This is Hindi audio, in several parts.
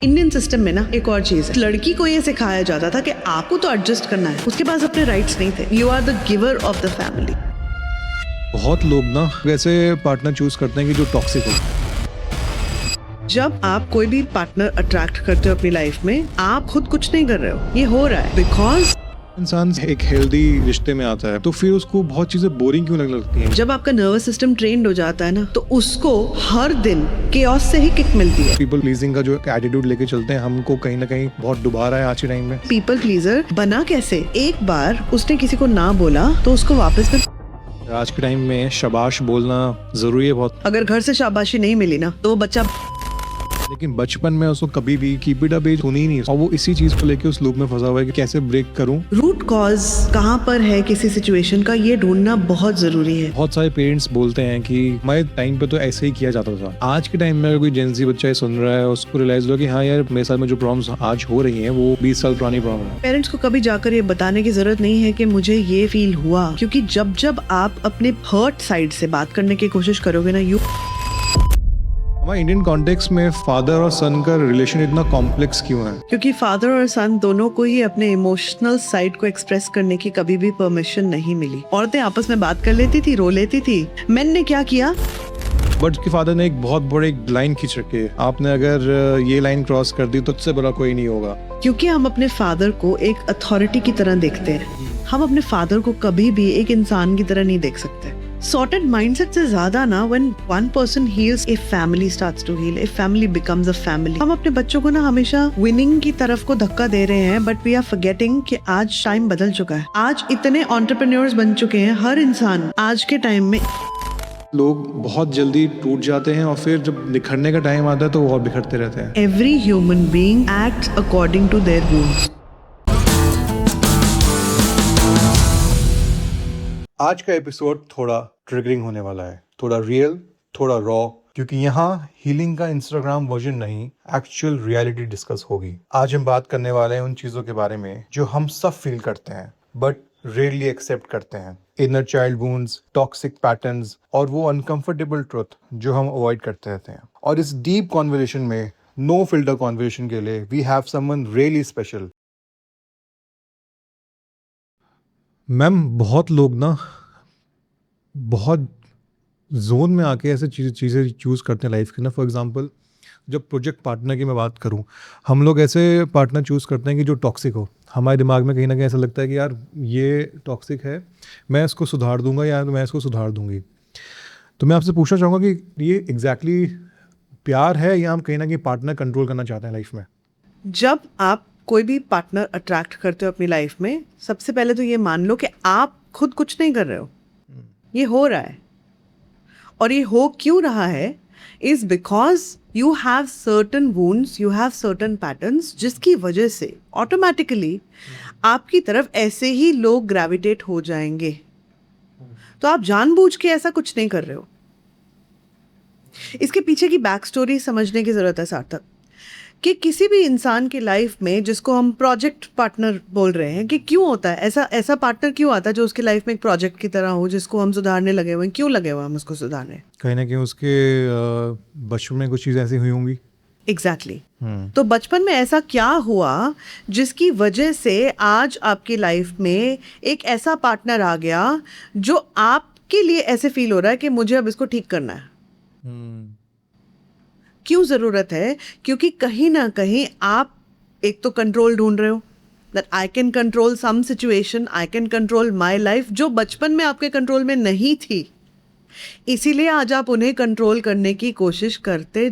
इंडियन सिस्टम में ना एक और चीज है, लड़की को ये सिखाया जाता था कि आपको तो एडजस्ट करना है, उसके पास अपने राइट्स नहीं थे। You are the giver of the family. बहुत लोग ना वैसे पार्टनर चूज करते हैं कि जो टॉक्सिक हो। जब आप कोई भी पार्टनर अट्रैक्ट करते हो अपनी लाइफ में, आप खुद कुछ नहीं कर रहे हो, ये हो रहा है बिकॉज इंसान एक हेल्दी रिश्ते में आता है तो फिर उसको बहुत चीजें बोरिंग क्यों लगने लगती हैं। जब आपका नर्वस सिस्टम ट्रेन्ड हो जाता है ना, तो उसको हर दिन केओस से ही किक मिलती है। पीपल प्लीजिंग का जो एटीट्यूड लेके चलते हैं हमको कहीं ना कहीं बहुत डुबा रहा है आज के टाइम में। पीपल प्लीजर बना कैसे? एक बार उसने किसी को ना बोला तो उसको वापस में आज के टाइम में शाबाश बोलना जरूरी है बहुत, अगर घर से शाबाशी नहीं मिली ना तो वो बच्चा, लेकिन बचपन में उसको कभी भी कीप इट अप सुनी ही नहीं और वो इसी चीज को लेके उस लूप में फंसा हुआ है कि कैसे ब्रेक करूं। रूट कॉज कहाँ पर है किसी सिचुएशन का, ये ढूंढना बहुत जरूरी है। बहुत सारे पेरेंट्स बोलते हैं कि हमारे टाइम पे तो ऐसे ही किया जाता था। आज के टाइम में अगर कोई जेंजी बच्चा ये सुन रहा है उसको रियलाइज हो कि हाँ यार मेरे साथ में जो प्रॉब्लम्स आज हो रही हैं वो 20 साल पुरानी प्रॉब्लम है। पेरेंट्स को कभी जाकर ये बताने की जरूरत नहीं है कि मुझे ये फील हुआ, क्योंकि जब जब आप अपने हर्ट साइड से बात करने की कोशिश करोगे ना, हमारे इंडियन कॉन्टेक्स्ट में फादर और सन का रिलेशन इतना कॉम्प्लेक्स क्यों है? क्योंकि फादर और सन दोनों को ही अपने इमोशनल साइड को एक्सप्रेस करने की कभी भी परमिशन नहीं मिली। औरतें आपस में बात कर लेती थी, रो लेती थी। मैन ने क्या किया? बट उसके फादर ने एक बहुत बड़ी लाइन खींच रखी है, आपने अगर ये लाइन क्रॉस कर दी तो उससे बड़ा कोई नहीं होगा। क्योंकि हम अपने फादर को एक अथॉरिटी की तरह देखते हैं, हम अपने फादर को कभी भी एक इंसान की तरह नहीं देख सकते। सॉर्टेड माइंडसेट से ज्यादा ना, when one person heals, a family starts to heal, a family becomes a family। हम अपने बच्चों को ना हमेशा विनिंग की तरफ को धक्का दे रहे हैं, बट वी आर फॉरगेटिंग कि आज टाइम बदल चुका है। आज इतने एंटरप्रेन्योर्स बन चुके हैं, हर इंसान आज के टाइम में। लोग बहुत जल्दी टूट जाते हैं और फिर जब निखरने का टाइम आता है तो वो और बिखरते रहते हैं। Every human being acts according to their wounds। आज का एपिसोड थोड़ा ट्रिगरिंग होने वाला है, थोड़ा रियल, थोड़ा रॉ, क्योंकि यहाँ हीलिंग का इंस्टाग्राम वर्जन नहीं, एक्चुअल रियलिटी डिस्कस होगी। आज हम बात करने वाले हैं उन चीजों के बारे में जो हम सब फील करते हैं बट रेयरली एक्सेप्ट करते हैं। Inner child wounds, toxic patterns और वो अनकंफर्टेबल ट्रुथ जो हम अवॉइड करते रहते हैं। और इस डीप कॉन्वर्सेशन में, नो फिल्टर कॉन्वर्सेशन के लिए we have someone really special. Ma'am, बहुत लोग ना बहुत जोन में आके ऐसे चीज़ें चूज़ करते हैं लाइफ के ना। फॉर एग्जांपल, जब प्रोजेक्ट पार्टनर की मैं बात करूं, हम लोग ऐसे पार्टनर चूज़ करते हैं कि जो टॉक्सिक हो। हमारे दिमाग में कहीं ना कहीं ऐसा लगता है कि यार ये टॉक्सिक है, मैं इसको सुधार दूंगा या मैं इसको सुधार दूंगी। तो मैं आपसे पूछना चाहूँगा कि ये एग्जैक्टली प्यार है या हम कहीं ना कहीं पार्टनर कंट्रोल करना चाहते हैं लाइफ में? जब आप कोई भी पार्टनर अट्रैक्ट करते हो अपनी लाइफ में, सबसे पहले तो ये मान लो कि आप खुद कुछ नहीं कर रहे हो, ये हो रहा है। और ये हो क्यों रहा है? Is because you have certain wounds, you have certain patterns, जिसकी वजह से ऑटोमेटिकली आपकी तरफ ऐसे ही लोग ग्रेविटेट हो जाएंगे। तो आप जानबूझ के ऐसा कुछ नहीं कर रहे हो। इसके पीछे की बैक स्टोरी समझने की जरूरत है सार्थक, कि किसी भी इंसान की लाइफ में जिसको हम प्रोजेक्ट पार्टनर बोल रहे हैं, कि क्यों होता है ऐसा पार्टनर क्यों आता है जो उसकी लाइफ में एक प्रोजेक्ट की तरह हो, जिसको हम सुधारने लगे हुए हैं। क्यों लगे हुए हम उसको सुधारने? कहीं ना कहीं उसके बचपन में कुछ चीज़ें ऐसी हुई होंगी। एग्जैक्टली। तो बचपन में ऐसा क्या हुआ जिसकी वजह से आज आपकी लाइफ में एक ऐसा पार्टनर आ गया जो आपके लिए ऐसे फील हो रहा है कि मुझे अब इसको ठीक करना है। क्यों जरूरत है? क्योंकि कहीं ना कहीं आप एक तो कंट्रोल ढूंढ रहे हो, that I can control some situation, I can control my life, जो बचपन में आपके कंट्रोल में नहीं थी। इसीलिए आज आप उन्हें कंट्रोल करने की कोशिश करते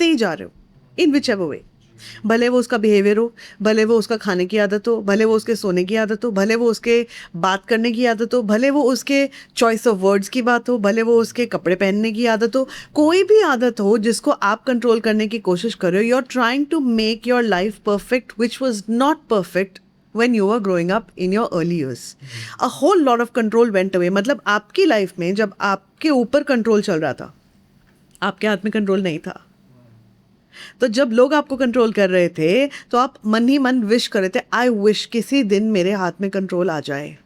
ही जा रहे हो, इन विच एवर वे। भले वो उसका बिहेवियर हो, भले वो उसका खाने की आदत हो, भले वो उसके सोने की आदत हो, भले वो उसके बात करने की आदत हो, भले वो उसके चॉइस ऑफ वर्ड्स की बात हो, भले वो उसके कपड़े पहनने की आदत हो, कोई भी आदत हो जिसको आप कंट्रोल करने की कोशिश कर रहे हो। You are trying to make your life perfect, which was not perfect when you were growing up in your early years। A whole lot of control went away। मतलब आपकी लाइफ में जब आपके ऊपर कंट्रोल चल रहा था, आपके हाथ में कंट्रोल नहीं था। तो जब लोग आपको कंट्रोल कर रहे थे तो आप मन ही मन विश कर रहे थे, आई विश किसी दिन मेरे हाथ में कंट्रोल आ जाए।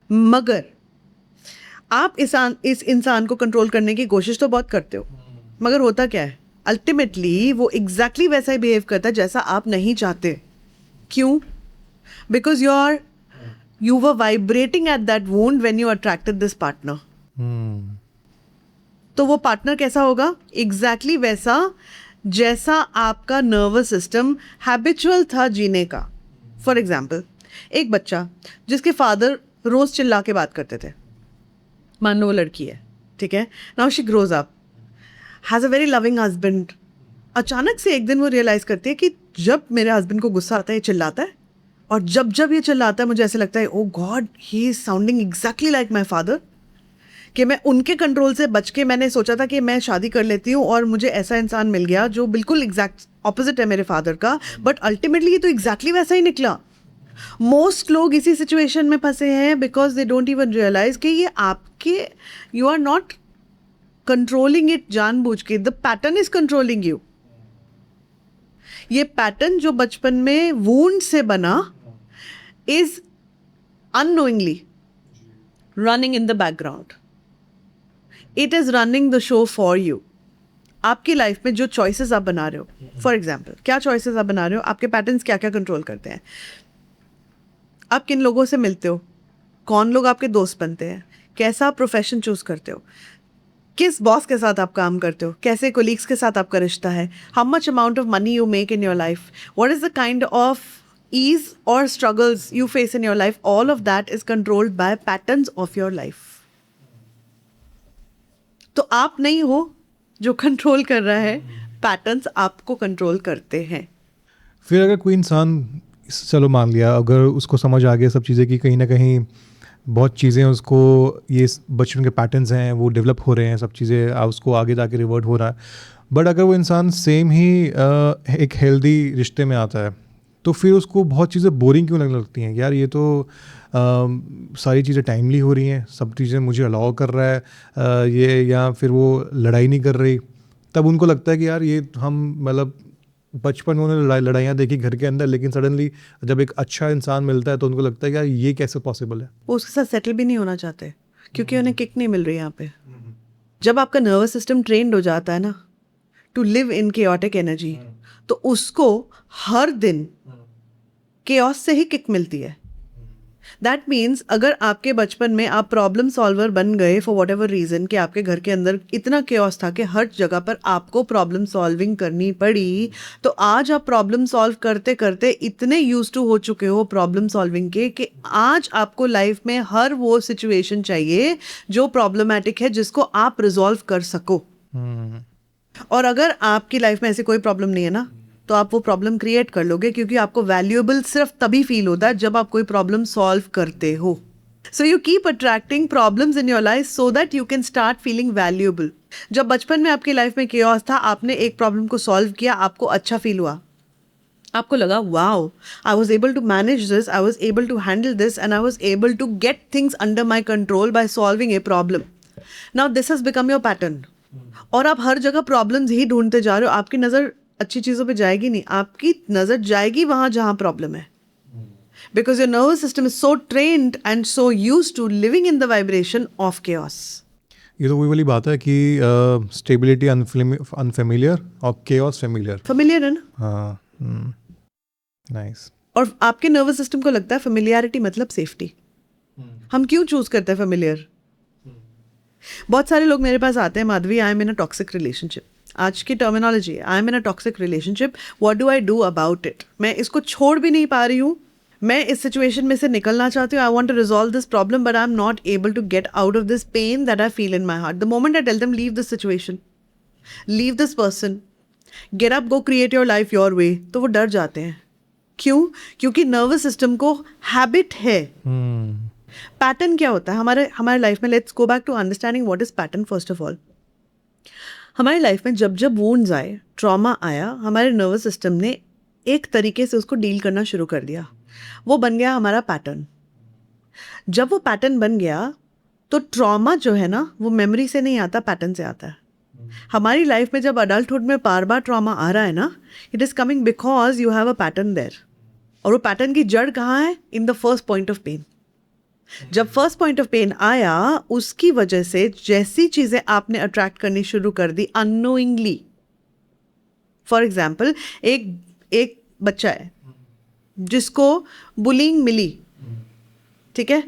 मगर आप इस इंसान को कंट्रोल करने की कोशिश तो बहुत करते हो, मगर होता क्या है? अल्टीमेटली वो एग्जैक्टली वैसा ही बिहेव करता है जैसा आप नहीं चाहते. क्यों? Because you were vibrating at that wound when you attracted this partner. तो वो पार्टनर कैसा होगा? एग्जैक्टली वैसा जैसा आपका नर्वस सिस्टम हैबिचुअल था जीने का. फॉर एग्जाम्पल, एक बच्चा जिसके फादर रोज चिल्ला के बात करते थे, मान लो वो लड़की है, ठीक है, now she grows up, has a very loving husband. अचानक से एक दिन वो रियलाइज़ करती है कि जब मेरे हस्बैंड को गुस्सा आता है ये चिल्लाता है, और जब ये चिल्लाता है मुझे ऐसे लगता है oh God he is sounding exactly like my father. कि मैं उनके कंट्रोल से बच के मैंने सोचा था कि मैं शादी कर लेती हूँ और मुझे ऐसा इंसान मिल गया जो बिल्कुल एग्जैक्ट ऑपोजिट है मेरे फादर का, बट अल्टीमेटली ये तो एग्जैक्टली वैसा ही निकला. मोस्ट लोग इसी सिचुएशन में फंसे हैं because they don't even realise कि ये आपके, you are not controlling it जानबूझ के, the pattern is controlling you. ये पैटर्न जो बचपन में वूंड से बना is unknowingly running in the background. It is running the show for you. आपकी लाइफ में जो चॉइसेस आप बना रहे हो, फॉर एग्जाम्पल क्या चॉइसेस आप बना रहे हो, आपके पैटर्न्स क्या क्या कंट्रोल करते हैं. आप किन लोगों से मिलते हो, कौन लोग आपके दोस्त बनते हैं, कैसा आप प्रोफेशन चूज करते हो, किस बॉस के साथ आप काम करते हो, कैसे कोलीग्स के साथ आपका रिश्ता है, how much amount of money you make in your life, what is the kind of ease or struggles you face in your life, all of that is controlled by patterns of your life. तो आप नहीं हो जो कंट्रोल कर रहा है, पैटर्न्स आपको कंट्रोल करते हैं. फिर अगर कोई इंसान, चलो मान लिया, अगर उसको समझ आ गया सब चीज़ें कि कहीं ना कहीं बहुत चीज़ें उसको, ये बचपन के पैटर्न्स हैं वो डेवलप हो रहे हैं, सब चीज़ें उसको आगे जाके रिवर्ट हो रहा है, बट अगर वो इंसान सेम ही एक हेल्दी रिश्ते में आता है तो फिर उसको बहुत चीज़ें बोरिंग क्यों लगने लगती हैं. यार ये तो सारी चीज़ें टाइमली हो रही हैं, सब चीज़ें मुझे अलाउ कर रहा है ये, या फिर वो लड़ाई नहीं कर रही. तब उनको लगता है कि यार ये हम, मतलब बचपन में उन्होंने लड़ाइयाँ देखी घर के अंदर, लेकिन सडनली जब एक अच्छा इंसान मिलता है तो उनको लगता है कि यार ये कैसे पॉसिबल है. वो उसके साथ सेटल भी नहीं होना चाहते क्योंकि उन्हें किक नहीं मिल रही यहाँ पे. जब आपका नर्वस सिस्टम ट्रेंड हो जाता है ना to live in chaotic energy, तो उसको हर दिन केओस से ही किक मिलती है. दैट मीन्स अगर आपके बचपन में आप प्रॉब्लम सॉल्वर बन गए फॉर वॉट एवर रीज़न, कि आपके घर के अंदर इतना केओस था कि हर जगह पर आपको प्रॉब्लम सॉल्विंग करनी पड़ी, तो आज आप प्रॉब्लम सॉल्व करते करते इतने यूज टू हो चुके हो प्रॉब्लम सॉल्विंग के कि आज आपको लाइफ में हर वो सिचुएशन चाहिए जो प्रॉब्लमैटिक है जिसको आप रिजॉल्व कर सको. और अगर आपकी लाइफ में ऐसी कोई प्रॉब्लम नहीं है ना, तो आप वो प्रॉब्लम क्रिएट कर लोगे, क्योंकि आपको वैल्यूएबल सिर्फ तभी फील होता है जब आप कोई प्रॉब्लम सॉल्व करते हो. So you keep attracting problems in your life so that you can start feeling valuable. जब बचपन में आपकी लाइफ में केओस था, आपने एक प्रॉब्लम को सॉल्व किया, आपको अच्छा फील हुआ, आपको लगा wow I was able to manage this, I was able to handle this, and I was able to get things under my control by solving a problem. Now this has become your pattern. और आप हर जगह प्रॉब्लम्स ही ढूंढते जा रहे हो. आपकी नज़र अच्छी चीज़ों पे जाएगी नहीं, आपकी नज़र जाएगी वहाँ जहाँ प्रॉब्लम है, because your nervous system is so trained and so used to living in the vibration of chaos. ये तो वही वाली बात है कि स्टेबिलिटी अनफेमिलियर और केओस फेमिलियर. फेमिलियर है ना. हाँ, नाइस. और आपके नर्वस सिस्टम को लगता है फेमिलियरिटी मतलब सेफ्टी. हम क्यों चूज करते हैं फेमिलियर? बहुत सारे लोग मेरे पास आते हैं, Madhavi I am in a toxic relationship. आज की टर्मिनोलॉजी है, I am in a toxic relationship, what do I do about it. मैं इसको छोड़ भी नहीं पा रही हूँ, मैं इस सिचुएशन में से निकलना चाहती हूँ, I want to resolve this problem, but I am not able to get out of this pain that I feel in my heart. The moment I tell them leave this situation, leave this person, get up, go create your life your way, तो वो डर जाते हैं. क्यों? क्योंकि नर्वस सिस्टम को हैबिट है. पैटर्न क्या होता है हमारे लाइफ में? Let's go back to understanding what is pattern. First of all, हमारी लाइफ में जब जब वूंड्स आए, ट्रॉमा आया, हमारे नर्वस सिस्टम ने एक तरीके से उसको डील करना शुरू कर दिया. वो बन गया हमारा पैटर्न. जब वो पैटर्न बन गया तो ट्रॉमा जो है ना वो मेमोरी से नहीं आता, पैटर्न से आता है. हमारी लाइफ में जब अडल्टहुड में बार बार ट्रॉमा आ रहा है ना, it is coming because you have a pattern there. और वो पैटर्न की जड़ कहाँ है? In the first point of pain. जब फर्स्ट पॉइंट ऑफ पेन आया, उसकी वजह से जैसी चीज़ें आपने अट्रैक्ट करनी शुरू कर दी अननोइंगली, फॉर एग्जाम्पल एक एक बच्चा है जिसको बुलिंग मिली, ठीक है,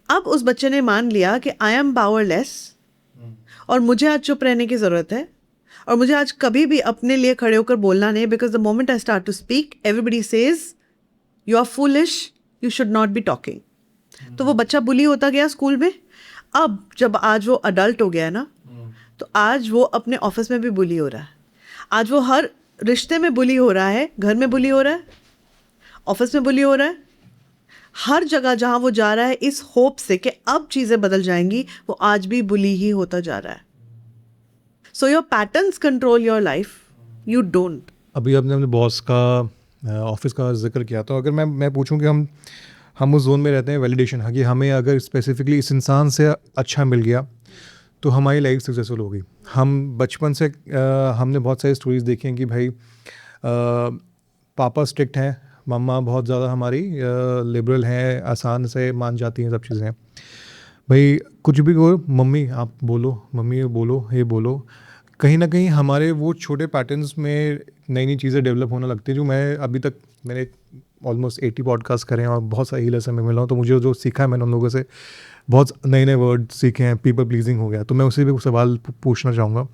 अब उस बच्चे ने मान लिया कि आई एम पावरलेस और मुझे आज चुप रहने की ज़रूरत है और मुझे आज कभी भी अपने लिए खड़े होकर बोलना नहीं, because the moment I start to speak everybody says you are foolish, you should not be talking. तो वो बच्चा बुली होता गया स्कूल में. अब जब आज वो अडल्ट हो गया है ना, तो आज वो अपने ऑफिस में भी बुली हो रहा है, आज वो हर रिश्ते में बुली हो रहा है, घर में बुली हो रहा है, ऑफिस में बुली हो रहा है, हर जगह जहाँ वो जा रहा है इस होप से कि अब चीज़ें बदल जाएंगी, वो आज भी बुली ही होता जा रहा है. So your patterns control your life, you don't. अभी आपने अपने बॉस का ऑफिस का जिक्र किया, तो अगर मैं पूछूं कि हम उस जोन में रहते हैं वैलिडेशन, कि हमें अगर स्पेसिफिकली इस इंसान से अच्छा मिल गया तो हमारी लाइफ सक्सेसफुल होगी. हम बचपन से हमने बहुत सारी स्टोरीज देखी हैं कि भाई पापा स्ट्रिक्ट हैं, मम्मा बहुत ज़्यादा हमारी लिबरल हैं, आसान से मान जाती हैं सब चीज़ें. भाई कुछ भी कहो, मम्मी आप बोलो, मम्मी ये बोलो, ये बोलो. कहीं ना कहीं हमारे वो छोटे पैटर्न्स में नई नई चीज़ें डेवलप होने लगती हैं. जो मैं अभी तक मैंने ऑलमोस्ट 80 पॉडकास्ट करे हैं और बहुत सही लेसन में मिला हूँ, तो मुझे जो सीखा है मैंने उन लोगों से बहुत नए नए वर्ड सीखे हैं. पीपल प्लीजिंग हो गया, तो मैं उसे भी सवाल पूछना चाहूँगा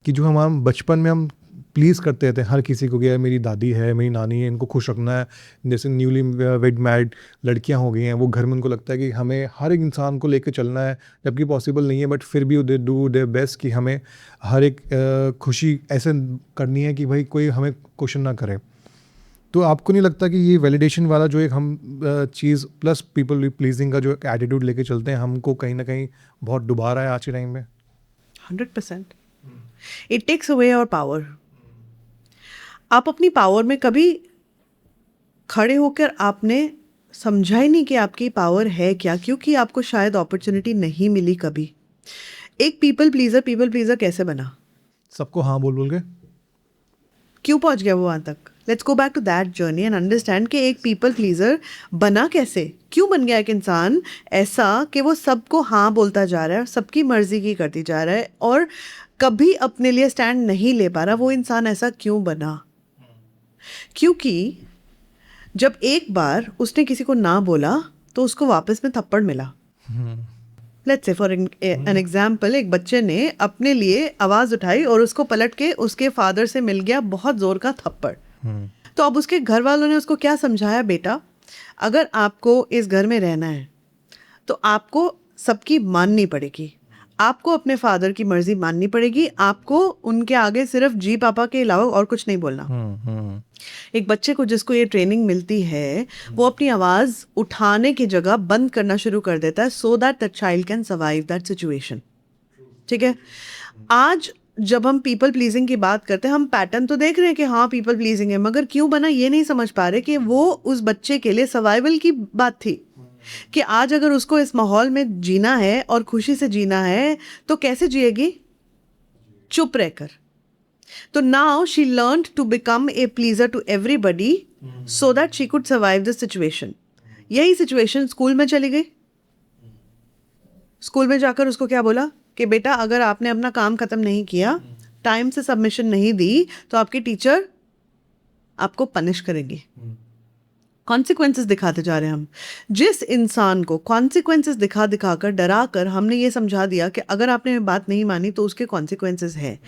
कि जो हमारा बचपन में हम प्लीज़ करते रहते हैं हर किसी को, गया मेरी दादी है, मेरी नानी है, इनको खुश रखना है. जैसे न्यूली वेड मैरिड लड़कियां हो गई हैं, वो घर में उनको लगता है कि हमें हर एक इंसान को लेकर चलना है, जबकि पॉसिबल नहीं है, बट फिर भी दे डू देयर बेस्ट कि हमें हर एक खुशी ऐसे करनी है कि भाई कोई हमें क्वेश्चन ना करे. तो आपको नहीं लगता कि ये वैलिडेशन वाला जो एक हम चीज़ प्लस पीपल प्लीजिंग का जो एटीट्यूड लेके चलते हैं, हमको कहीं ना कहीं बहुत डुबा रहा है आज के टाइम में? 100%. It takes away your power. आप अपनी पावर में कभी खड़े होकर आपने समझा ही नहीं कि आपकी पावर है क्या, क्योंकि आपको शायद अपॉर्चुनिटी नहीं मिली कभी. एक पीपल प्लीजर कैसे बना? सबको हाँ बोल के. क्यों पहुंच गया वो वहाँ तक? Let's go back to that journey and understand कि एक पीपल प्लीजर बना कैसे, क्यों बन गया एक इंसान ऐसा कि वो सबको हाँ बोलता जा रहा है, सबकी मर्जी की करती जा रहा है और कभी अपने लिए स्टैंड नहीं ले पा रहा. वो इंसान ऐसा क्यों बना? क्योंकि जब एक बार उसने किसी को ना बोला तो उसको वापस में थप्पड़ मिला. Let's say for an example, एक बच्चे ने अपने लिए आवाज़ उठाई और उसको पलट के उसके फादर से मिल गया बहुत ज़ोर का थप्पड़. तो अब उसके घर वालों ने उसको क्या समझाया, बेटा अगर आपको इस घर में रहना है तो आपको सबकी माननी पड़ेगी, आपको अपने फादर की मर्जी माननी पड़ेगी, आपको उनके आगे सिर्फ जी पापा के अलावा और कुछ नहीं बोलना. एक बच्चे को जिसको ये ट्रेनिंग मिलती है वो अपनी आवाज़ उठाने की जगह बंद करना शुरू कर देता है, so that the child can survive that situation. ठीक है, आज जब हम पीपल प्लीजिंग की बात करते हैं, हम पैटर्न तो देख रहे हैं कि हाँ पीपल प्लीजिंग है, मगर क्यों बना ये नहीं समझ पा रहे कि वो उस बच्चे के लिए सर्वाइवल की बात थी कि आज अगर उसको इस माहौल में जीना है और खुशी से जीना है तो कैसे जिएगी? चुप रहकर. तो now she learned to become a pleaser to everybody so that she could survive this situation. यही सिचुएशन स्कूल में चली गई. स्कूल में जाकर उसको क्या बोला कि बेटा अगर आपने अपना काम खत्म नहीं किया, टाइम से सबमिशन नहीं दी, तो आपकी टीचर आपको पनिश करेंगी. कॉन्सिक्वेंसेस दिखाते जा रहे हैं हम. जिस इंसान को कॉन्सिक्वेंसेस दिखा कर डरा कर हमने ये समझा दिया कि अगर आपने बात नहीं मानी तो उसके कॉन्सिक्वेंसेस है,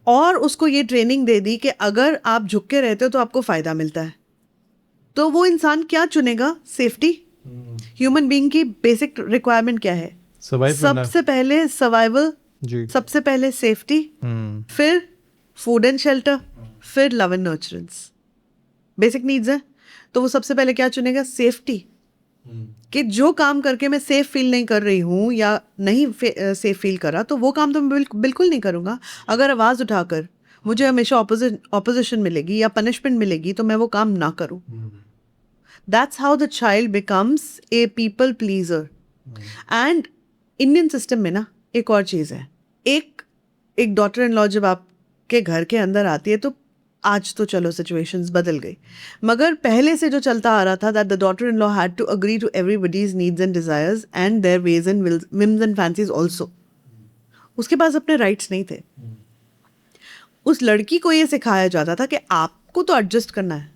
और उसको ये ट्रेनिंग दे दी कि अगर आप झुक के रहते हो तो आपको फ़ायदा मिलता है, तो वो इंसान क्या चुनेगा? सेफ्टी. ह्यूमन बीइंग की बेसिक रिक्वायरमेंट क्या है? सबसे पहले सर्वाइवल, सबसे पहले सेफ्टी, फिर फूड एंड शेल्टर, फिर love and nurturance. Basic needs है. तो वो सबसे पहले क्या चुनेगा? सेफ्टी. कि जो काम करके मैं सेफ फील नहीं कर रही हूँ या नहीं सेफ फील करा, तो वो काम तो मैं बिल्कुल नहीं करूँगा. अगर आवाज़ उठाकर मुझे हमेशा ऑपोजिशन मिलेगी या पनिशमेंट मिलेगी तो मैं वो काम ना करूँ. That's how the child becomes a people pleaser. And Indian system में ना एक और चीज़ है, एक डॉटर इन लॉ जब आपके घर के अंदर आती है, तो आज तो चलो सिचुएशंस बदल गई, मगर पहले से जो चलता आ रहा था that the daughter in law had to agree to everybody's needs and desires and their ways and whims and fancies also. उसके पास अपने राइट्स नहीं थे. उस लड़की को ये सिखाया जाता था कि आपको तो एडजस्ट करना है,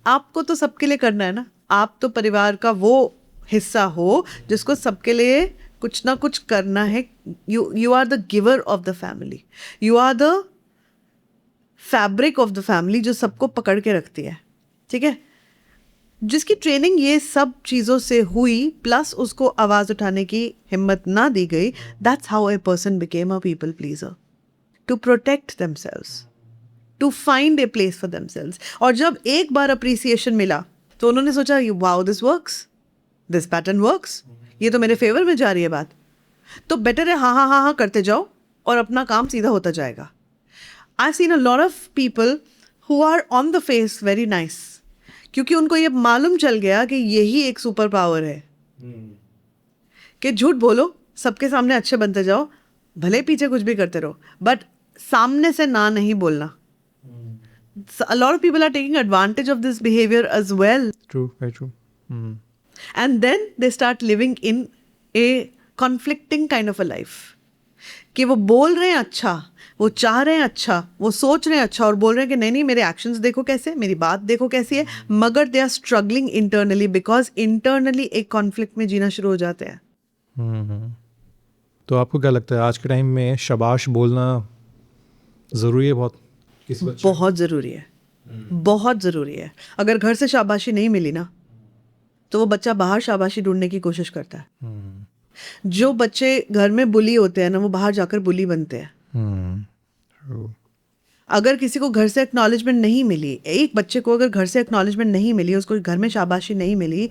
आपको तो सबके लिए करना है ना, आप तो परिवार का वो हिस्सा हो जिसको सबके लिए कुछ ना कुछ करना है. You are the giver of the family, you are the fabric of the family जो सबको पकड़ के रखती है. ठीक है, जिसकी ट्रेनिंग ये सब चीज़ों से हुई प्लस उसको आवाज़ उठाने की हिम्मत ना दी गई, that's how a person became a people pleaser, to protect themselves, to find a place for themselves. और जब एक बार अप्रिसिएशन मिला तो उन्होंने सोचा wow this works, this pattern works, ये तो मेरे फेवर में जा रही है बात, तो बेटर है हाँ हाँ हाँ हाँ करते जाओ और अपना काम सीधा होता जाएगा. I seen a lot of people who are on the face very nice, क्योंकि उनको ये मालूम चल गया कि यही एक सुपर पावर है कि झूठ बोलो, सबके सामने अच्छे बनते जाओ, भले पीछे कुछ भी करते रहो, बट सामने से ना नहीं बोलना. A lot of people are taking advantage of this behavior as well. True, very true. And then they start living in a conflicting kind of a life. कि वो बोल रहे हैं अच्छा, वो चाह रहे हैं अच्छा, वो सोच रहे हैं अच्छा और बोल रहे हैं कि नहीं नहीं मेरे एक्शंस देखो कैसे, मेरी बात देखो कैसी है, मगर they are struggling internally because internally एक कॉन्फ्लिक्ट में जीना शुरू हो जाते हैं. तो आपको क्या लगता है आज के टाइम में शाबाश बोलना ज़रूरी है बहुत? किसी बच्चे बहुत ज़रूरी है, बहुत ज़रूरी है. अगर घर से शाबाशी नहीं मिली ना तो वो बच्चा बाहर शाबाशी ढूंढने की कोशिश करता है. जो बच्चे घर में बुली होते हैं ना वो बाहर जाकर बुली बनते हैं. True. अगर किसी को घर से एक्नॉलेजमेंट नहीं मिली, एक बच्चे को अगर घर से एक्नॉलेजमेंट नहीं मिली, उसको घर में शाबाशी नहीं मिली,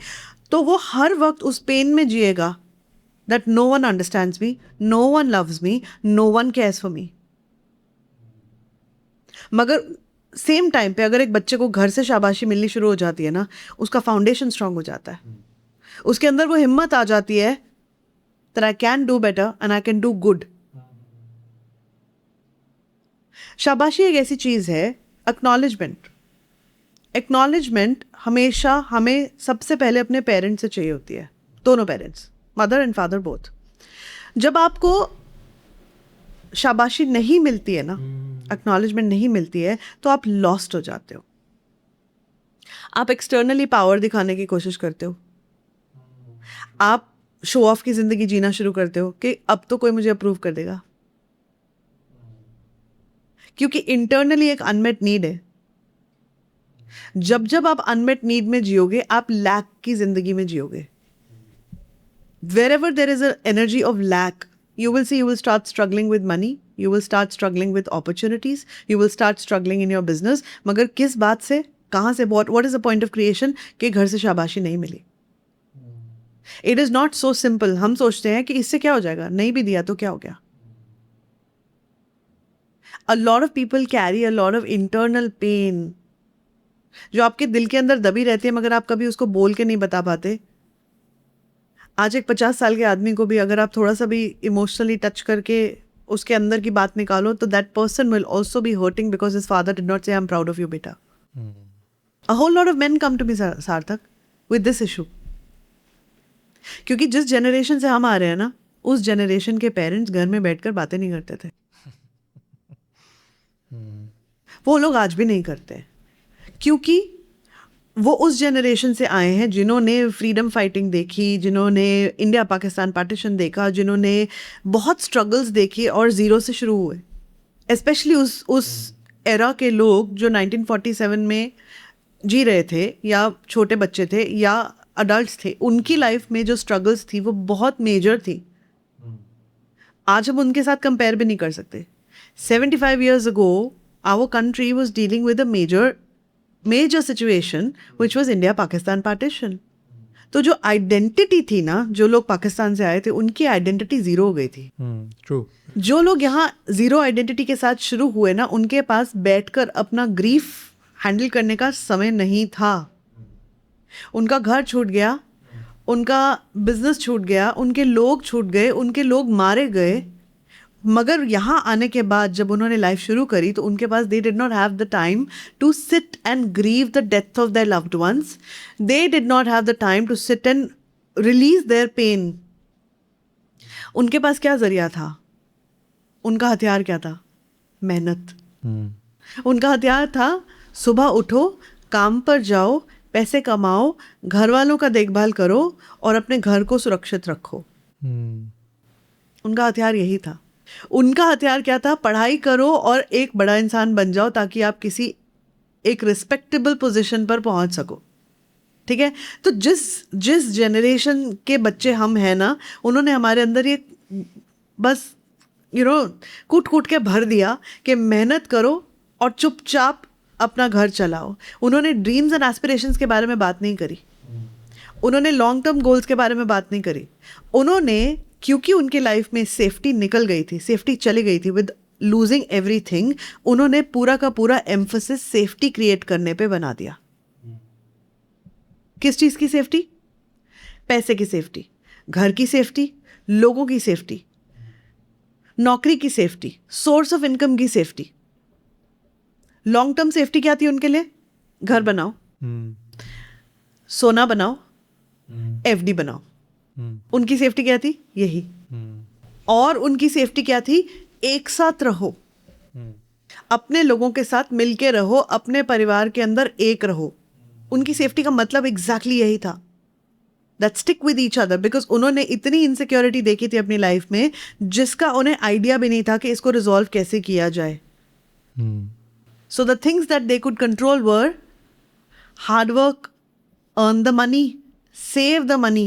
तो वो हर वक्त उस पेन में जिएगा that no one understands me, no one loves me, no one cares for me. मगर सेम टाइम पे अगर एक बच्चे को घर से शाबाशी मिलनी शुरू हो जाती है ना, उसका फाउंडेशन स्ट्रांग हो जाता है, उसके अंदर वो हिम्मत आ जाती है that I can do better and I can do good. शाबाशी एक ऐसी चीज़ है, एक्नॉलेजमेंट हमेशा हमें सबसे पहले अपने पेरेंट्स से चाहिए होती है, दोनों parents, mother and father both. जब आपको शाबाशी नहीं मिलती है ना, एक्नॉलेजमेंट नहीं मिलती है, तो आप लॉस्ट हो जाते हो. आप एक्सटर्नली पावर दिखाने की कोशिश करते हो, आप शो ऑफ की ज़िंदगी जीना शुरू करते हो कि अब तो कोई मुझे अप्रूव कर देगा, क्योंकि इंटरनली एक अनमेट नीड है. जब जब आप अनमेट नीड में जियोगे आप लैक की ज़िंदगी में जियोगे. wherever there is an energy of lack, you will see you will start struggling with money, you will start struggling with opportunities, you will start struggling in your business. मगर किस बात से, कहाँ से, what is the point of creation कि घर से शाबाशी नहीं मिली. It is not so simple. हम सोचते हैं कि इससे क्या हो जाएगा, नहीं भी दिया तो क्या हो गया. A lot of people carry a lot of internal pain जो आपके दिल के अंदर दबी रहती है, मगर आप कभी उसको बोल के नहीं बता पाते. आज एक 50 साल के आदमी को भी अगर आप थोड़ा सा भी इमोशनली टच करके उसके अंदर की बात निकालो तो that person will also be hurting because his father did not say I am proud of you बेटा. A whole lot of men come to me Sarthak with this issue, क्योंकि जिस जनरेशन से हम आ रहे हैं ना, उस जनरेशन के पेरेंट्स घर में बैठकर बातें नहीं करते थे. वो लोग आज भी नहीं करते, क्योंकि वो उस जनरेशन से आए हैं जिन्होंने फ्रीडम फाइटिंग देखी, जिन्होंने इंडिया पाकिस्तान पार्टीशन देखा, जिन्होंने बहुत स्ट्रगल्स देखी और ज़ीरो से शुरू हुए. स्पेशली उस एरा के लोग जो 1947 में जी रहे थे या छोटे बच्चे थे या अडल्ट्स थे, उनकी लाइफ में जो स्ट्रगल्स थी वो बहुत मेजर थी. आज हम उनके साथ कंपेयर भी नहीं कर सकते. 75 years ago our country was dealing with a major situation which was India Pakistan partition. तो जो आइडेंटिटी थी ना, जो लोग पाकिस्तान से आए थे उनकी आइडेंटिटी ज़ीरो हो गई थी. True. जो लोग यहाँ ज़ीरो आइडेंटिटी के साथ शुरू हुए ना, उनके पास बैठकर अपना ग्रीफ हैंडल करने का समय नहीं था. उनका घर छूट गया, उनका बिजनेस छूट गया, उनके लोग छूट गए, उनके लोग मारे गए. मगर यहाँ आने के बाद जब उन्होंने लाइफ शुरू करी तो उनके पास they did not have the time to sit and grieve the death of their loved ones. They did not have the time to sit and release their pain. उनके पास क्या जरिया था, उनका हथियार क्या था? मेहनत. उनका हथियार था सुबह उठो, काम पर जाओ, पैसे कमाओ, घर वालों का देखभाल करो और अपने घर को सुरक्षित रखो। उनका हथियार यही था। उनका हथियार क्या था? पढ़ाई करो और एक बड़ा इंसान बन जाओ ताकि आप किसी एक रिस्पेक्टेबल पोजीशन पर पहुंच सको। ठीक है, तो जिस जनरेशन के बच्चे हम हैं ना, उन्होंने हमारे अंदर ये बस कूट कूट के भर दिया कि मेहनत करो और चुपचाप अपना घर चलाओ। उन्होंने ड्रीम्स एंड एस्पिरेशंस के बारे में बात नहीं करी, उन्होंने लॉन्ग टर्म गोल्स के बारे में बात नहीं करी। उन्होंने, क्योंकि उनके लाइफ में सेफ्टी निकल गई थी, सेफ्टी चली गई थी विद लूजिंग एवरीथिंग, उन्होंने पूरा का पूरा एम्फोसिस सेफ्टी क्रिएट करने पे बना दिया। किस चीज़ की सेफ्टी? पैसे की सेफ्टी, घर की सेफ्टी, लोगों की सेफ्टी, नौकरी की सेफ्टी, सोर्स ऑफ इनकम की सेफ्टी। लॉन्ग टर्म सेफ्टी क्या थी उनके लिए? घर बनाओ, सोना बनाओ, एफडी बनाओ। उनकी सेफ्टी क्या थी? यही। और उनकी सेफ्टी क्या थी? एक साथ रहो, अपने लोगों के साथ मिलके रहो, अपने परिवार के अंदर एक रहो। उनकी सेफ्टी का मतलब एग्जैक्टली यही था, that stick with each other, because उन्होंने इतनी इनसिक्योरिटी देखी थी अपनी लाइफ में जिसका उन्हें आइडिया भी नहीं था कि इसको रिजॉल्व कैसे किया जाए। So the things that they could control were hard work, earn the money, save the money,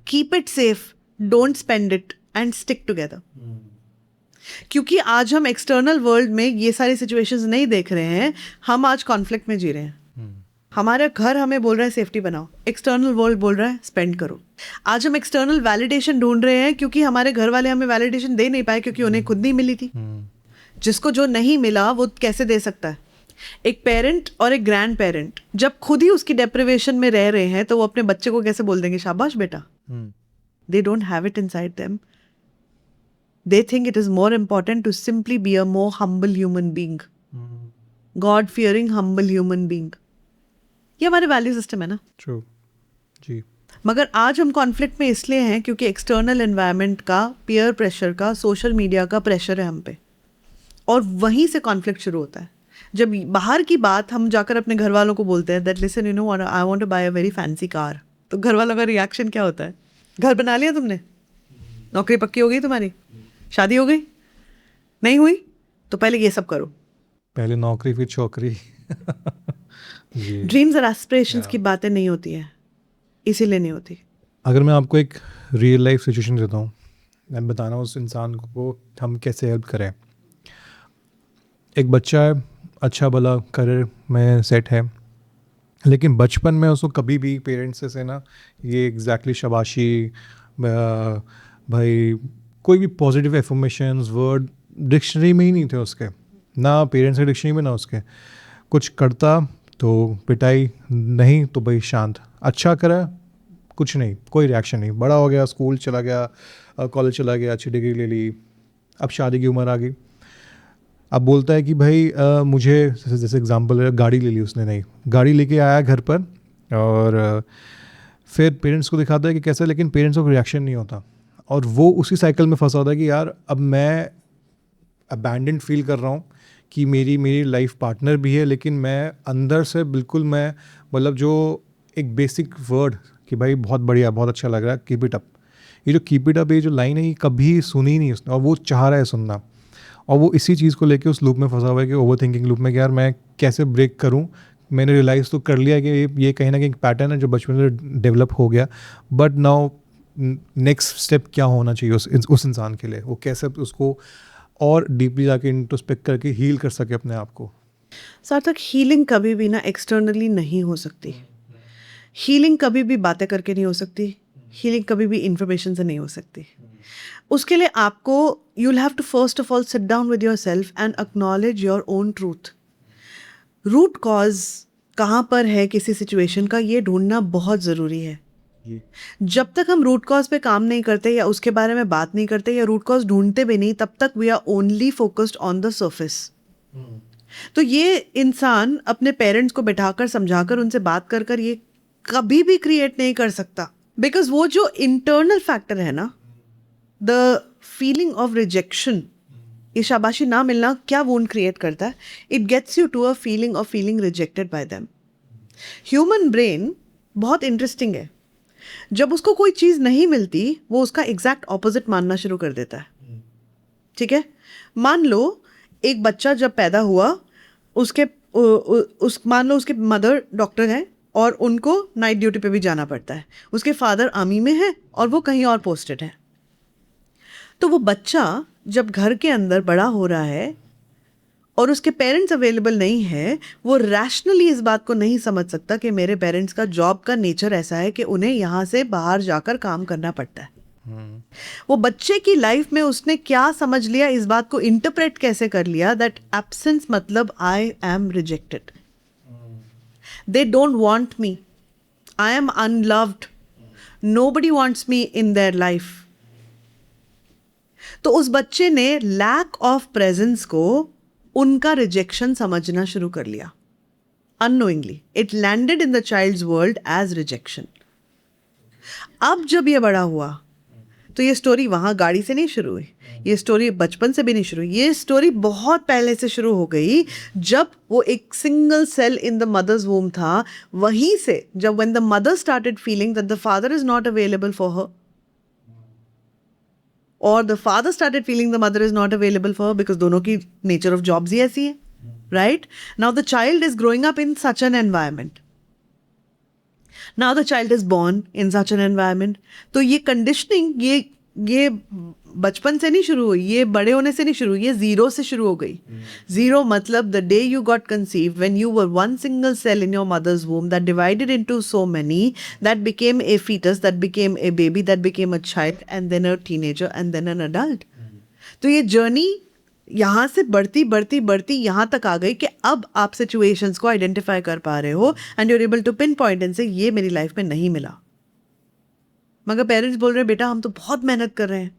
keep it safe, don't spend it and stick together. क्योंकि आज हम एक्सटर्नल वर्ल्ड में ये सारी सिचुएशंस नहीं देख रहे हैं, हम आज कॉन्फ्लिक्ट में जी रहे हैं। हमारा घर हमें बोल रहा है सेफ्टी बनाओ, एक्सटर्नल वर्ल्ड बोल रहा है स्पेंड करो। आज हम एक्सटर्नल वैलिडेशन ढूंढ रहे हैं क्योंकि हमारे घर वाले हमें वैलिडेशन दे नहीं पाए क्योंकि उन्हें खुद नहीं मिली थी। जिसको जो नहीं मिला वो कैसे दे सकता है? एक पेरेंट और एक ग्रैंड पेरेंट जब खुद ही उसकी डेप्रिवेशन में रह रहे हैं तो वो अपने बच्चे को कैसे बोल देंगे शाबाश बेटा? They don't have it inside them. They think it is more important to simply be a more humble human being, God fearing humble human being. ये हमारे वैल्यू सिस्टम है ना। ट्रू जी। मगर आज हम कॉन्फ्लिक्ट में इसलिए हैं क्योंकि एक्सटर्नल एनवायरनमेंट का, पीयर प्रेशर का, सोशल मीडिया का प्रेशर है हम पे, और वहीं से कॉन्फ्लिक्ट शुरू होता है। जब बाहर की बात हम जाकर अपने घर वालों को बोलते हैं that listen I want to buy a very fancy car, तो घर वालों का रिएक्शन क्या होता है? घर बना लिया तुमने? नौकरी पक्की हो गई तुम्हारी? शादी हो गई? नहीं हुई? तो पहले ये सब करो, पहले नौकरी फिर छोकरी। ड्रीम्स और एस्पिरेशंस की बातें नहीं होती हैं, इसीलिए नहीं होती। अगर मैं आपको एक रियल लाइफ सिचुएशन देता हूँ, मैं बताना उस इंसान को हम कैसे हेल्प करें। एक बच्चा है, अच्छा भला करियर में सेट है, लेकिन बचपन में उसको कभी भी पेरेंट्स से ना ये एग्जैक्टली शाबाशी, भाई कोई भी पॉजिटिव एफर्मेशंस वर्ड डिक्शनरी में ही नहीं थे उसके, ना पेरेंट्स के डिक्शनरी में ना उसके। कुछ करता तो पिटाई, नहीं तो भाई शांत, अच्छा करा कुछ नहीं, कोई रिएक्शन नहीं। बड़ा हो गया, स्कूल चला गया, कॉलेज चला गया, अच्छी डिग्री ले ली, अब शादी की उम्र आ गई। अब बोलता है कि भाई मुझे, जैसे एग्जांपल है, गाड़ी ले ली उसने, नई गाड़ी लेके आया घर पर और फिर पेरेंट्स को दिखाता है कि कैसा, लेकिन पेरेंट्स को रिएक्शन नहीं होता और वो उसी साइकिल में फंसा होता है कि यार अब मैं अबैंडन्ड फील कर रहा हूँ कि मेरी लाइफ पार्टनर भी है, लेकिन मैं अंदर से बिल्कुल, मैं मतलब जो एक बेसिक वर्ड कि भाई बहुत बढ़िया, बहुत अच्छा लग रहा है, कीप इट अप, ये जो कीप इट अप, ये जो लाइन है, ये कभी सुनी नहीं उसने और वो चाह रहा है सुनना, और वो इसी चीज़ को लेके उस लूप में फंसा हुआ है कि ओवर थिंकिंग लूप में कि यार मैं कैसे ब्रेक करूं। मैंने रियलाइज़ तो कर लिया कि ये कहीं ना कहीं एक पैटर्न है जो बचपन से डेवलप हो गया, बट नाउ नेक्स्ट स्टेप क्या होना चाहिए उस इंसान के लिए, वो कैसे उसको और डीपली जाके इंट्रोस्पेक्ट करके हील कर सके अपने आप को। सार्थक, हीलिंग कभी भी ना एक्सटर्नली नहीं हो सकती। हीलिंग कभी भी बातें करके नहीं हो सकती, हीलिंग कभी भी इंफॉर्मेशन से नहीं हो सकती। उसके लिए आपको, you will have to first of all sit down with your self and acknowledge your own truth. Root cause कहाँ पर है किसी सिचुएशन का, ये ढूंढना बहुत ज़रूरी है। जब तक हम रूट कॉज पे काम नहीं करते या उसके बारे में बात नहीं करते या रूट कॉज ढूंढते भी नहीं, तब तक we are only focused on the surface. तो ये इंसान अपने पेरेंट्स को बैठाकर समझाकर उनसे बात कर कर ये कभी भी क्रिएट नहीं कर सकता, बिकॉज वो जो इंटरनल फैक्टर है ना, द फीलिंग ऑफ रिजेक्शन, ये शाबाशी ना मिलना क्या वुंड क्रिएट करता है? It gets you to a feeling of feeling rejected by them. Human brain बहुत इंटरेस्टिंग है. जब उसको कोई चीज़ नहीं मिलती वो उसका एग्जैक्ट ऑपोजिट मानना शुरू कर देता है. ठीक है, मान लो एक बच्चा जब पैदा हुआ, उसके मान लो उसके मदर डॉक्टर है और उनको नाइट ड्यूटी पे भी जाना पड़ता है. उसके फादर आर्मी में है और वो कहीं और पोस्टेड है. तो वो बच्चा जब घर के अंदर बड़ा हो रहा है और उसके पेरेंट्स अवेलेबल नहीं है, वो रैशनली इस बात को नहीं समझ सकता कि मेरे पेरेंट्स का जॉब का नेचर ऐसा है कि उन्हें यहाँ से बाहर जाकर काम करना पड़ता है. वो बच्चे की लाइफ में उसने क्या समझ लिया, इस बात को इंटरप्रेट कैसे कर लिया दैट एब्सेंस मतलब I am rejected, they don't want me, I am unloved, nobody wants me in their life. तो उस बच्चे ने लैक ऑफ प्रेजेंस को उनका रिजेक्शन समझना शुरू कर लिया. Unknowingly it landed in the child's world as rejection. अब जब ये बड़ा हुआ तो ये स्टोरी वहाँ गाड़ी से नहीं शुरू हुई, ये स्टोरी बचपन से भी नहीं शुरू हुई, ये स्टोरी बहुत पहले से शुरू हो गई. जब वो एक single cell in the mother's womb था, वहीं से जब when the mother started feeling that the father is not available for her, और the father started feeling the mother is not available for her, because दोनों की नेचर ऑफ जॉब्स ही ऐसी है. Right now the child is growing up in such an environment. Now the child is born in such an environment. तो ये कंडीशनिंग ये बचपन से नहीं शुरू हुई, ये बड़े होने से नहीं शुरू हुई, ये जीरो से शुरू हो गई. जीरो मतलब the day you got conceived, when you were one single cell in your mother's womb that divided into so many, that became a foetus, that became a baby, that became a child and then a teenager and then an adult. तो ये जर्नी यहाँ से बढ़ती यहाँ तक आ गई कि अब आप सिचुएशंस को आइडेंटिफाई कर पा रहे हो and you're able to pin point and say ये मेरी लाइफ में नहीं मिला. मगर पेरेंट्स बोल रहे हैं बेटा हम तो बहुत मेहनत कर रहे हैं.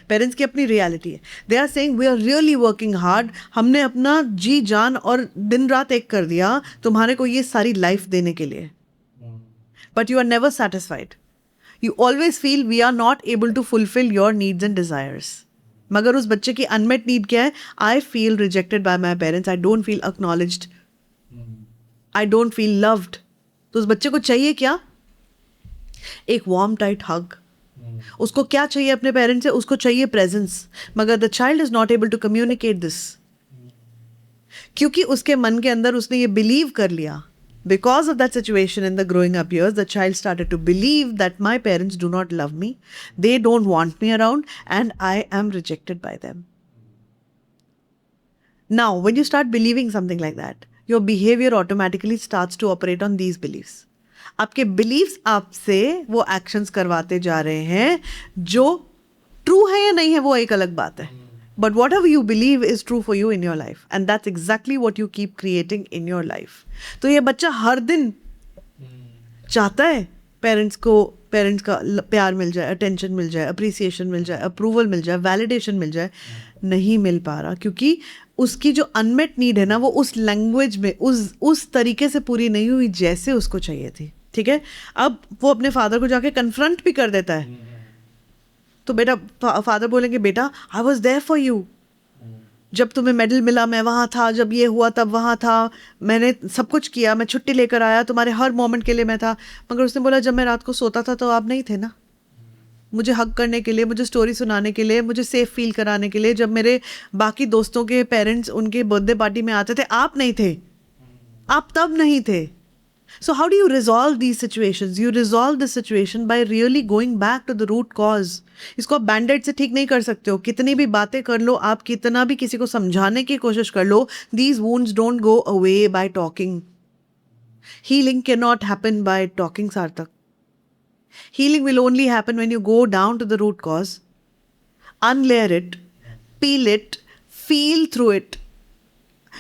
पेरेंट्स की अपनी रियलिटी है. They are saying we are really working hard, हमने अपना जी जान और दिन रात एक कर दिया तुम्हारे को ये सारी लाइफ देने के लिए. But you are never satisfied. You always feel we are not able to fulfil your needs and desires. मगर उस बच्चे की अनमेट नीड क्या है? I feel rejected by my parents, I don't feel acknowledged, I don't feel loved. तो उस बच्चे को चाहिए क्या? एक वार्म टाइट हग. उसको क्या चाहिए अपने पेरेंट्स से? उसको चाहिए प्रेजेंस. मगर the child is not able to communicate this, क्योंकि उसके मन के अंदर उसने ये बिलीव कर लिया. Because of that situation in the growing up years, the child started to believe that my parents do not love me, they don't want me around, and I am rejected by them. Now, when you start believing something like that, your behavior automatically starts to operate on these beliefs. आपके beliefs आपसे वो actions करवाते जा रहे हैं जो true है या नहीं है वो एक अलग बात है. But whatever you believe is true for you in your life, and that's exactly what you keep creating in your life. तो ये बच्चा हर दिन चाहता है पेरेंट्स का प्यार मिल जाए, अटेंशन मिल जाए, अप्रिसिएशन मिल जाए, अप्रूवल मिल जाए, वैलिडेशन मिल जाए. नहीं मिल पा रहा क्योंकि उसकी जो अनमेट नीड है ना वो उस लैंग्वेज में उस तरीके से पूरी नहीं हुई जैसे उसको चाहिए थी. ठीक है, अब वो अपने फादर को जाके कन्फ्रंट भी कर देता है. तो बेटा फादर बोलेंगे बेटा I was there for you, जब तुम्हें मेडल मिला मैं वहाँ था, जब ये हुआ तब वहाँ था, मैंने सब कुछ किया, मैं छुट्टी लेकर आया, तुम्हारे हर मोमेंट के लिए मैं था. मगर उसने बोला जब मैं रात को सोता था तो आप नहीं थे ना, मुझे हग करने के लिए, मुझे स्टोरी सुनाने के लिए, मुझे सेफ फील कराने के लिए. जब मेरे बाकी दोस्तों के पेरेंट्स उनके बर्थडे पार्टी में आते थे आप नहीं थे, आप तब नहीं थे. So how do you resolve these situations? You resolve the situation by really going back to the root cause. इसको आप बैंडेड से ठीक नहीं कर सकते हो. कितनी भी बातें कर लो, आप कितना भी किसी को समझाने की कोशिश कर लो, these wounds don't go away by talking. Healing cannot happen by talking, Sarthak. Healing will only happen when you go down to the root cause, unlayer it, peel it, feel through it.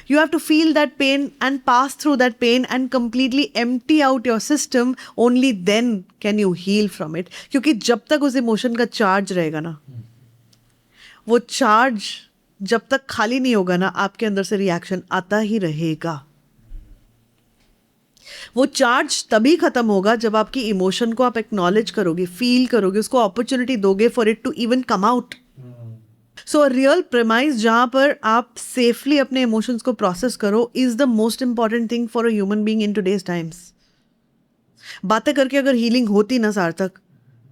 You have to feel that pain and pass through that pain and completely empty out your system. Only then can you heal from it. क्योंकि जब तक उस इमोशन का चार्ज रहेगा ना, वो चार्ज जब तक खाली नहीं होगा ना, आपके अंदर से रिएक्शन आता ही रहेगा. वो चार्ज तभी खत्म होगा जब आपकी इमोशन को आप एक्नॉलेज करोगे, फील करोगे, उसको अपॉर्चुनिटी दोगे for it to even come out. So real premise जहाँ पर आप सेफली अपने इमोशंस को प्रोसेस करो is the most important thing for a human being in today's times. बातें करके अगर हीलिंग होती ना सार्थक,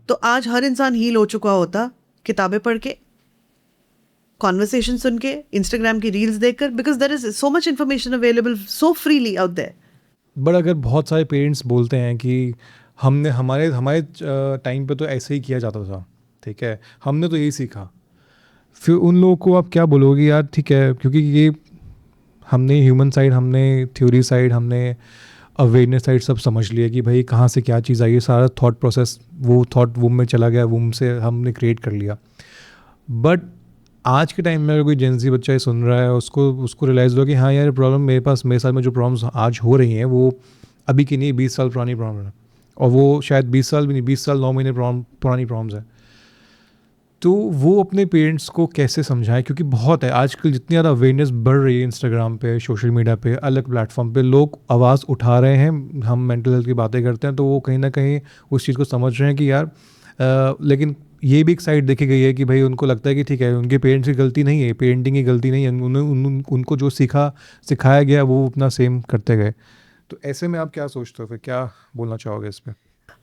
तो आज हर इंसान हील हो चुका होता, किताबें पढ़ के, कॉन्वर्सेशन सुन के, इंस्टाग्राम की रील्स देखकर, because there is so much information available so freely out there. But अगर बहुत सारे पेरेंट्स बोलते हैं कि हमने हमारे हमारे टाइम पे तो ऐसे ही किया जाता था, ठीक है, हमने तो यही सीखा, फिर उन लोगों को आप क्या बोलोगे? यार ठीक है, क्योंकि ये हमने ह्यूमन साइड, हमने थ्योरी साइड, हमने अवेयरनेस साइड सब समझ लिया कि भाई कहाँ से क्या चीज़ आई है, सारा थॉट प्रोसेस वो थॉट वूम में चला गया, वूम से हमने क्रिएट कर लिया. बट आज के टाइम में अगर कोई जेंजी बच्चा ये सुन रहा है, उसको उसको रियलाइज़ हुआ कि हाँ यार, प्रॉब्लम मेरे साथ में जो प्रॉब्लम्स आज हो रही हैं वो अभी की नहीं, 20 साल पुरानी प्रॉब्लम है, और वो शायद 20 साल भी नहीं, 20 साल 9 महीने पुरानी प्रॉब्लम्स है. तो वो अपने पेरेंट्स को कैसे समझाएं? क्योंकि बहुत है आजकल, जितनी ज़्यादा अवेयरनेस बढ़ रही है इंस्टाग्राम पे, सोशल मीडिया पे, अलग प्लेटफॉर्म पे लोग आवाज़ उठा रहे हैं, हम मेंटल हेल्थ की बातें करते हैं तो वो कहीं ना कहीं उस चीज़ को समझ रहे हैं कि यार लेकिन ये भी एक साइड देखी गई है कि भाई उनको लगता है कि ठीक है, उनके पेरेंट्स की गलती नहीं है, पेरेंटिंग की गलती नहीं है, उनको जो सिखाया गया वो अपना सेम करते गए. तो ऐसे में आप क्या सोचते हो, फिर क्या बोलना चाहोगे इस पर?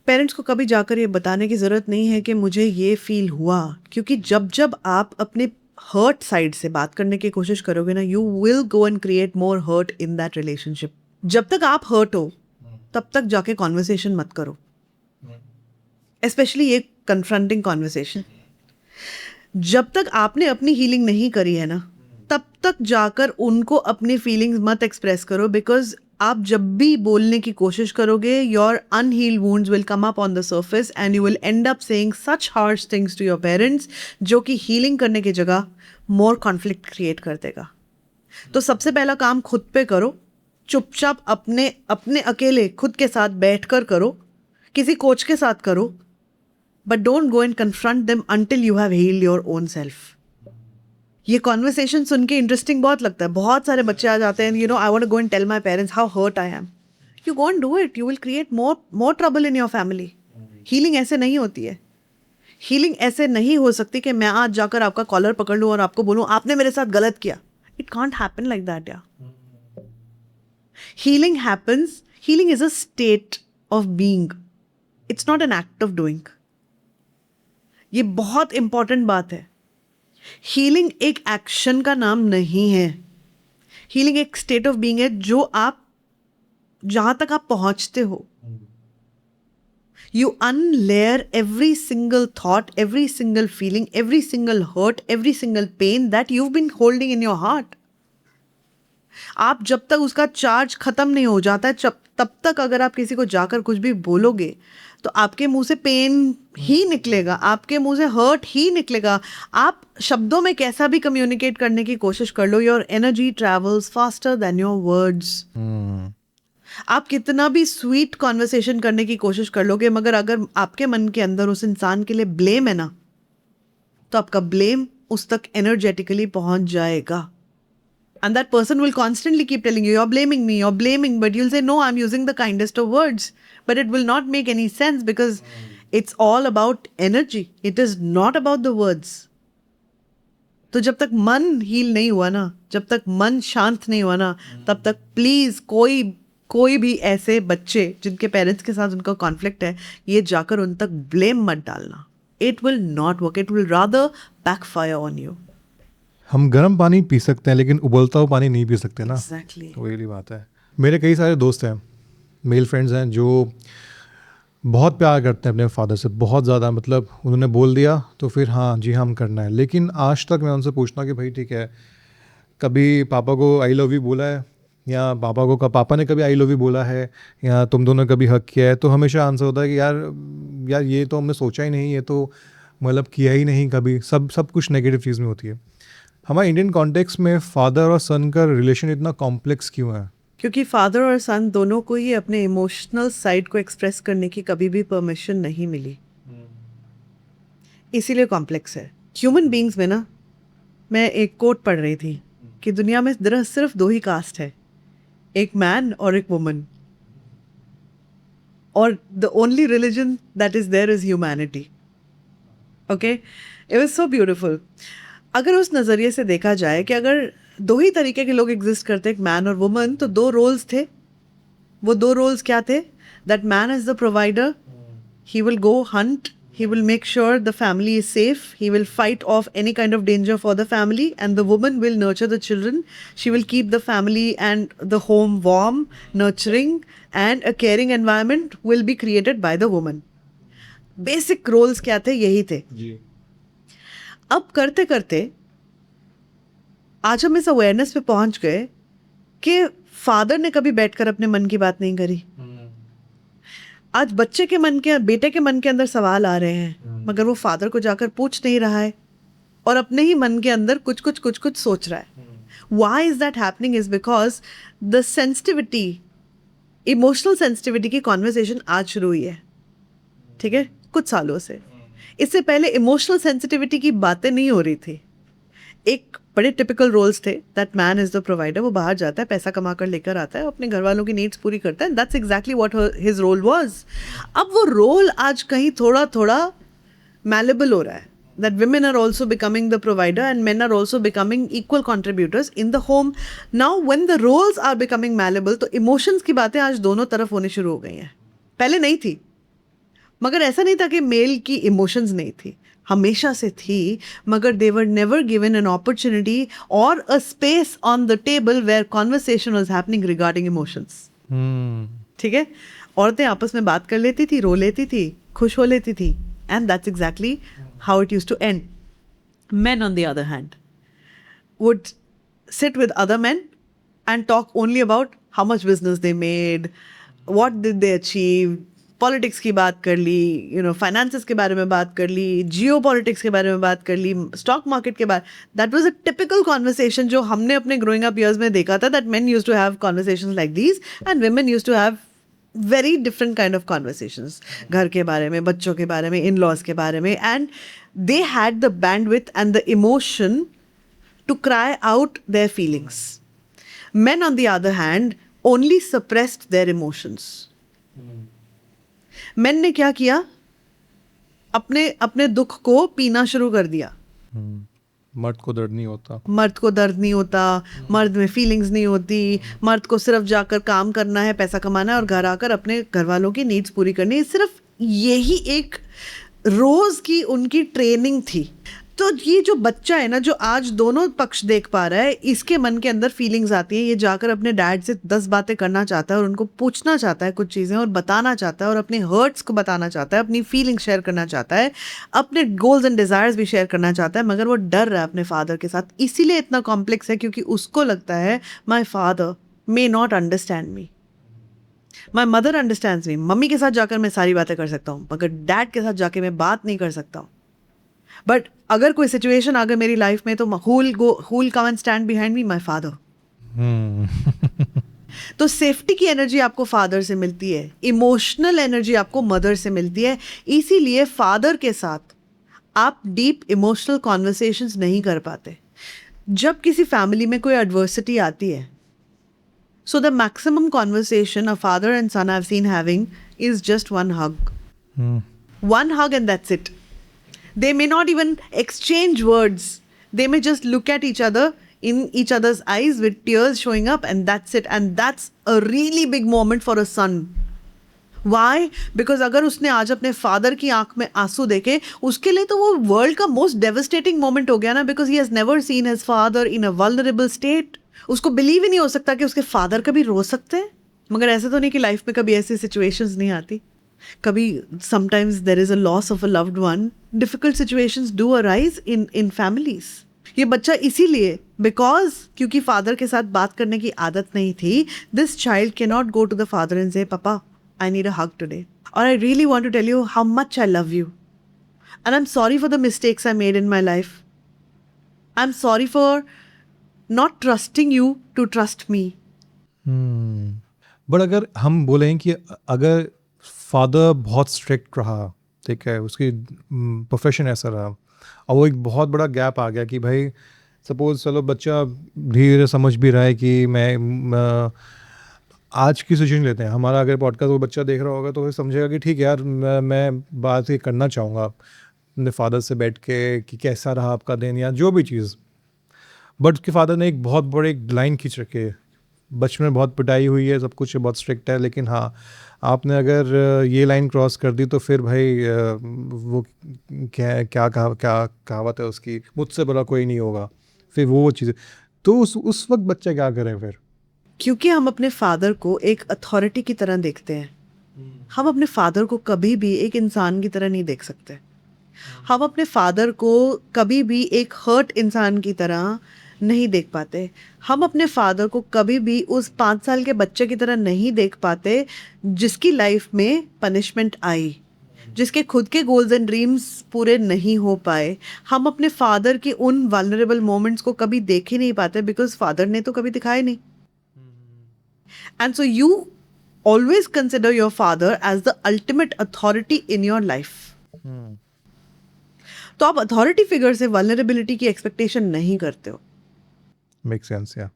पेरेंट्स को कभी जाकर ये बताने की ज़रूरत नहीं है कि मुझे ये फील हुआ, क्योंकि जब जब आप अपने हर्ट साइड से बात करने की कोशिश करोगे ना, you will go and create more hurt in that relationship. जब तक आप हर्ट हो तब तक जाके कॉन्वर्सेशन मत करो, स्पेशली ये कन्फ्रंटिंग कॉन्वर्सेशन. जब तक आपने अपनी हीलिंग नहीं करी है ना, तब तक जाकर उनको अपनी फीलिंग्स मत एक्सप्रेस करो, बिकॉज आप जब भी बोलने की कोशिश करोगे, your unhealed wounds will come up on the surface and you will end up saying such harsh things to your parents, जो कि हीलिंग करने की जगह मोर कॉन्फ्लिक्ट क्रिएट कर देगा. तो सबसे पहला काम खुद पे करो, चुपचाप अपने अपने अकेले खुद के साथ बैठकर करो, किसी कोच के साथ करो, but don't go and confront them until you have healed your own self. ये कॉन्वर्सेशन सुन के इंटरेस्टिंग बहुत लगता है. बहुत सारे बच्चे आ जाते हैं, you know, I want to go and tell my parents how hurt I am. You go and do it, you will create more trouble in your family. Healing ऐसे नहीं होती है. हीलिंग ऐसे नहीं हो सकती कि मैं आज जाकर आपका कॉलर पकड़ लूँ और आपको बोलूँ आपने मेरे साथ गलत किया. It can't happen like that. या healing happens, healing is a state of being, it's not an act of doing. ये बहुत इंपॉर्टेंट बात है. हीलिंग एक एक्शन का नाम नहीं है. हीलिंग एक स्टेट ऑफ बीइंग है, जो आप जहां तक आप पहुंचते हो. You unlayer every single thought, every single feeling, every single hurt, every single pain that you've been holding in your heart. आप जब तक उसका चार्ज खत्म नहीं हो जाता है, तब तक अगर आप किसी को जाकर कुछ भी बोलोगे तो आपके मुंह से पेन ही निकलेगा, आपके मुंह से हर्ट ही निकलेगा. आप शब्दों में कैसा भी कम्युनिकेट करने की कोशिश कर लो, your energy travels faster than your words. आप कितना भी स्वीट कॉन्वर्सेशन करने की कोशिश कर लोगे, मगर अगर आपके मन के अंदर उस इंसान के लिए ब्लेम है ना, तो आपका ब्लेम उस तक एनर्जेटिकली पहुंच जाएगा. And that person will constantly keep telling you, you're blaming, but you'll say, no, I'm using the kindest of words. But it will not make any sense, because it's all about energy. It is not about the words. तो जब तक मन हील नहीं हुआ ना, जब तक मन शांत नहीं हुआ ना, तब तक प्लीज कोई भी ऐसे बच्चे जिनके पेरेंट्स के साथ उनका कॉन्फ्लिक्ट है, ये जाकर उन तक ब्लेम मत डालना. It will not work. It will rather backfire on you. हम गर्म पानी पी सकते हैं लेकिन उबलता हुआ पानी नहीं पी सकते ना. Exactly. तो वही बात है. मेरे कई सारे दोस्त हैं, मेल फ्रेंड्स हैं, जो बहुत प्यार करते हैं अपने फादर से, बहुत ज़्यादा. मतलब उन्होंने बोल दिया तो फिर हाँ जी हम करना है. लेकिन आज तक मैं उनसे पूछना कि भाई ठीक है, कभी पापा को आई लव यू बोला है, या पापा ने कभी आई लव यू बोला है, या तुम दोनों ने कभी हक किया है? तो हमेशा आंसर होता है कि यार ये तो हमने सोचा ही नहीं, ये तो मतलब किया ही नहीं कभी. सब कुछ नेगेटिव चीज़ में होती है. हमारे इंडियन कॉन्टेक्स्ट में फादर और सन का रिलेशन इतना कॉम्प्लेक्स क्यों है? क्योंकि फादर और सन दोनों को ही अपने इमोशनल साइड को एक्सप्रेस करने की कभी भी परमिशन नहीं मिली, इसीलिए कॉम्प्लेक्स है. ह्यूमन बीइंग्स में ना, मैं एक कोट पढ़ रही थी कि दुनिया में सिर्फ 2 ही कास्ट है, एक मैन और एक वुमन, और the only religion that is there is humanity. Okay, it was so beautiful. अगर उस नज़रिए से देखा जाए कि अगर दो ही तरीके के लोग एग्जिस्ट करते, एक मैन और वुमन, तो दो रोल्स थे. वो दो रोल्स क्या थे? That man is the provider, he will go hunt, he will make sure the family is safe, he will fight off any kind of danger for the family, and the woman will nurture the children. She will keep the family and the home warm, nurturing, and a caring environment will be created by the woman. Basic roles क्या थे? यही थे. जी. अब करते करते आज हम इस अवेयरनेस पे पहुंच गए कि फादर ने कभी बैठकर अपने मन की बात नहीं करी. आज बच्चे के मन के, बेटे के मन के अंदर सवाल आ रहे हैं, मगर वो फादर को जाकर पूछ नहीं रहा है और अपने ही मन के अंदर कुछ कुछ सोच रहा है. Why is that happening? Is because the sensitivity, emotional sensitivity की कॉन्वर्सेशन आज शुरू हुई है. ठीक है, कुछ सालों से. इससे पहले इमोशनल सेंसिटिविटी की बातें नहीं हो रही थी. एक बड़े टिपिकल रोल्स थे, that man is the provider. वो बाहर जाता है, पैसा कमा कर लेकर आता है, अपने घर वालों की नीड्स पूरी करता है. That's exactly what his role was. अब वो रोल आज कहीं थोड़ा थोड़ा मैलेबल हो रहा है. That women are also becoming the provider and men are also becoming equal contributors in the home. Now when the roles are becoming malleable, तो emotions की बातें आज दोनों तरफ होनी शुरू हो गई हैं. पहले नहीं थी, मगर ऐसा नहीं था कि मेल की इमोशंस नहीं थी, हमेशा से थी, मगर they were never given an opportunity और a space on the table where conversation was happening regarding emotions. ठीक है, औरतें आपस में बात कर लेती थी, रो लेती थी, खुश हो लेती थी, and that's exactly how it used to end. Men on the other hand would sit with other men and talk only about how much business they made, what did they achieve, politics की बात कर ली, फाइनेंसेस के बारे में बात कर ली, जियो पॉलिटिक्स के बारे में बात कर ली, स्टॉक मार्केट के बारे. That was a typical conversation जो हमने अपने ग्रोइंग अप ईयर्स में देखा था. That men used to have conversations like these and women used to have very different kind of conversations. घर के बारे में, बच्चों के बारे में, इन लॉज के बारे में, and they had the bandwidth and the emotion to cry out their feelings. Men, on the other hand, only suppressed their emotions. Men ने क्या किया? अपने दुख को पीना शुरू कर दिया. मर्द को दर्द नहीं होता. मर्द को दर्द नहीं होता, मर्द में फीलिंग्स नहीं होती, मर्द को सिर्फ जाकर काम करना है, पैसा कमाना है और घर आकर अपने घर वालों की नीड्स पूरी करनी है. सिर्फ यही एक रोज की उनकी ट्रेनिंग थी. तो ये जो बच्चा है ना, जो आज दोनों पक्ष देख पा रहा है, इसके मन के अंदर फीलिंग्स आती हैं. ये जाकर अपने डैड से 10 बातें करना चाहता है और उनको पूछना चाहता है कुछ चीज़ें और बताना चाहता है और अपने हर्ट्स को बताना चाहता है, अपनी फीलिंग्स शेयर करना चाहता है, अपने गोल्स एंड डिज़ायर्स भी शेयर करना चाहता है, मगर वो डर रहा है अपने फादर के साथ. इसीलिए इतना कॉम्प्लेक्स है, क्योंकि उसको लगता है my father may not understand me, my mother understands me. Mummy के साथ जाकर मैं सारी बातें कर सकता हूँ, मगर डैड के साथ जाके मैं बात नहीं कर सकता हूँ. बट अगर कोई सिचुएशन आ गई मेरी लाइफ में, तो who will come and stand behind me? My father. तो सेफ्टी की एनर्जी आपको फादर से मिलती है, इमोशनल एनर्जी आपको मदर से मिलती है. इसीलिए फादर के साथ आप डीप इमोशनल कॉन्वर्सेशंस नहीं कर पाते. जब किसी फैमिली में कोई एडवर्सिटी आती है, so the maximum conversation a father and son I've seen having is just one hug. One hug and that's it. They may not even exchange words. They may just look at each other in each other's eyes with tears showing up, and that's it. And that's a really big moment for a son. Why? Because अगर उसने आज अपने फादर की आंख में आंसू देखे, उसके लिए तो वो वर्ल्ड का मोस्ट डेवस्टेटिंग मोमेंट हो गया ना. Because he has never seen his father in a vulnerable state. उसको बिलीव ही नहीं हो सकता कि उसके फादर कभी रो सकते हैं. मगर ऐसे तो नहीं कि लाइफ में कभी ऐसी सिचुएशंस नहीं आती. कभी sometimes there is a loss of a loved one. Difficult situations do arise in families. ये बच्चा इसीलिए, बिकॉज क्योंकि फादर के साथ बात करने की आदत नहीं थी, this child can not go to the father and say पापा I need a hug today, और I really want to tell you how much I love you, and I am sorry for the mistakes I made in my life. I am sorry for not trusting you to trust me. But अगर हम बोलें कि अगर फादर बहुत स्ट्रिक्ट रहा, ठीक है, उसकी प्रोफेशन ऐसा रहा, और वो एक बहुत बड़ा गैप आ गया कि भाई सपोज चलो बच्चा धीरे समझ भी रहा है कि मैं आज की सिचुएशन लेते हैं, हमारा अगर पॉडकास्ट वो बच्चा देख रहा होगा तो वो समझेगा कि ठीक है यार, मैं बात ये करना चाहूँगा, अपने फादर से बैठ के कि कैसा रहा आपका दिन या जो भी चीज़, बट उसके फादर ने एक बहुत बड़ी लाइन खींच रखी है, बचपन में बहुत पिटाई हुई है, सब कुछ बहुत स्ट्रिक्ट है, लेकिन हाँ आपने अगर ये लाइन क्रॉस कर दी तो फिर भाई वो क्या कहावत है उसकी, मुझसे बड़ा कोई नहीं होगा, फिर वो चीज़ें। तो उस वक्त बच्चा क्या करें फिर? क्योंकि हम अपने फादर को एक अथॉरिटी की तरह देखते हैं, हम अपने फादर को कभी भी एक इंसान की तरह नहीं देख सकते। हम अपने फादर को कभी भी एक हर्ट इंसान की तरह नहीं देख पाते। हम अपने फादर को कभी भी उस 5 साल के बच्चे की तरह नहीं देख पाते जिसकी लाइफ में पनिशमेंट आई, जिसके खुद के गोल्स एंड ड्रीम्स पूरे नहीं हो पाए। हम अपने फादर की उन वल्नरेबल मोमेंट्स को कभी देख ही नहीं पाते बिकॉज फादर ने तो कभी दिखाए नहीं। And so you always consider your father as the ultimate authority in your life. तो आप अथॉरिटी फिगर से वल्नरेबिलिटी की एक्सपेक्टेशन नहीं करते हो। मेक सेंस या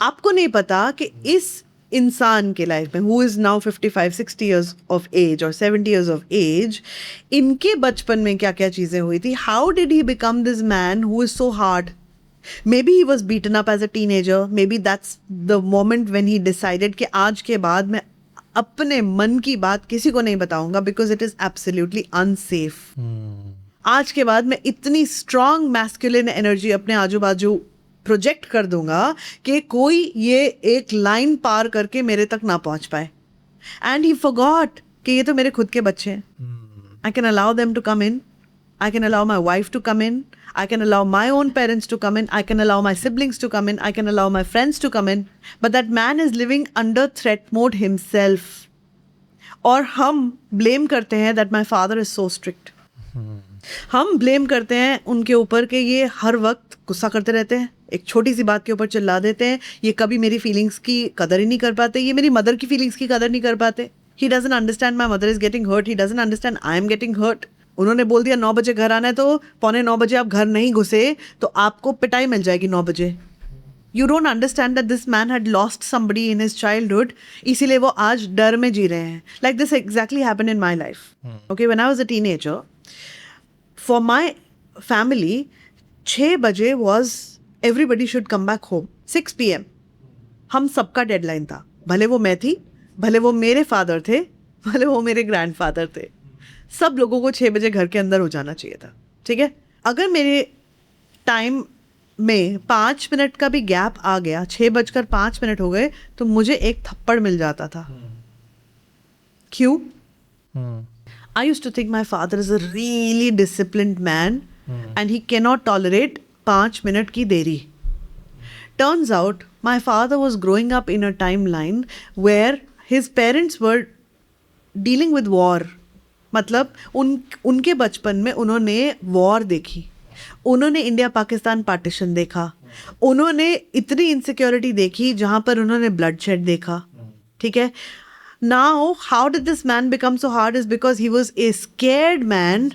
आपको नहीं पता कि इस इंसान के लाइफ में who is now 55-60 years of age or 70 years of age, इनके बचपन में क्या क्या चीजें हुई थी। How did he become this man who is so hard? Maybe he was beaten up as a teenager. Maybe that's the moment when he decided कि आज के बाद मैं अपने मन की बात किसी को नहीं बताऊंगा because it is absolutely unsafe. आज के बाद मैं इतनी strong masculine energy अपने आजू बाजू प्रोजेक्ट कर दूंगा कि कोई ये एक लाइन पार करके मेरे तक ना पहुंच पाए। And he forgot कि ये तो मेरे खुद के बच्चे हैं। I can allow them to come in. I can allow my wife to come in. I can allow my own parents to come in. I can allow my siblings to come in. I can allow my friends to come in. But that man is living under threat mode himself. और हम blame करते हैं that my father is so strict. हम blame करते हैं उनके ऊपर कि ये हर वक्त गुस्सा करते रहते हैं, एक छोटी सी बात के ऊपर चिल्ला देते हैं, ये कभी मेरी फीलिंग्स की कदर ही नहीं कर पाते, ये मेरी मदर की फीलिंग्स की कदर नहीं कर पाते। He doesn't understand my mother is getting hurt. He doesn't understand I am getting hurt. उन्होंने बोल दिया 9 बजे घर आना है तो 8:45 बजे आप घर नहीं घुसे तो आपको पिटाई मिल जाएगी 9 बजे। You don't understand that this man had lost somebody in his childhood, इसीलिए वो आज डर में जी रहे हैं। Like this exactly happened in my life. Okay, when I was a teenager, for my family 6 बजे was everybody should come back home. 6 PM हम सबका डेडलाइन था, भले वो मैं थी, भले वो मेरे फादर थे, भले वो मेरे ग्रैंडफादर थे। सब लोगों को 6 बजे घर के अंदर हो जाना चाहिए था। ठीक है, अगर मेरे टाइम में 5 मिनट का भी गैप आ गया, 6:05 हो गए, तो मुझे एक थप्पड़ मिल जाता था। क्यों? I used to think my father is a really disciplined man and he can not tolerate 5 minute की देरी। Turns out my father was growing up in a time line where his parents were dealing with war. मतलब उनके बचपन में उन्होंने वॉर देखी, उन्होंने इंडिया पाकिस्तान पार्टीशन देखा, उन्होंने इतनी इनसिक्योरिटी देखी जहाँ पर उन्होंने ब्लडशेड देखा। ठीक है, now how did this man become so hard is because he was a scared man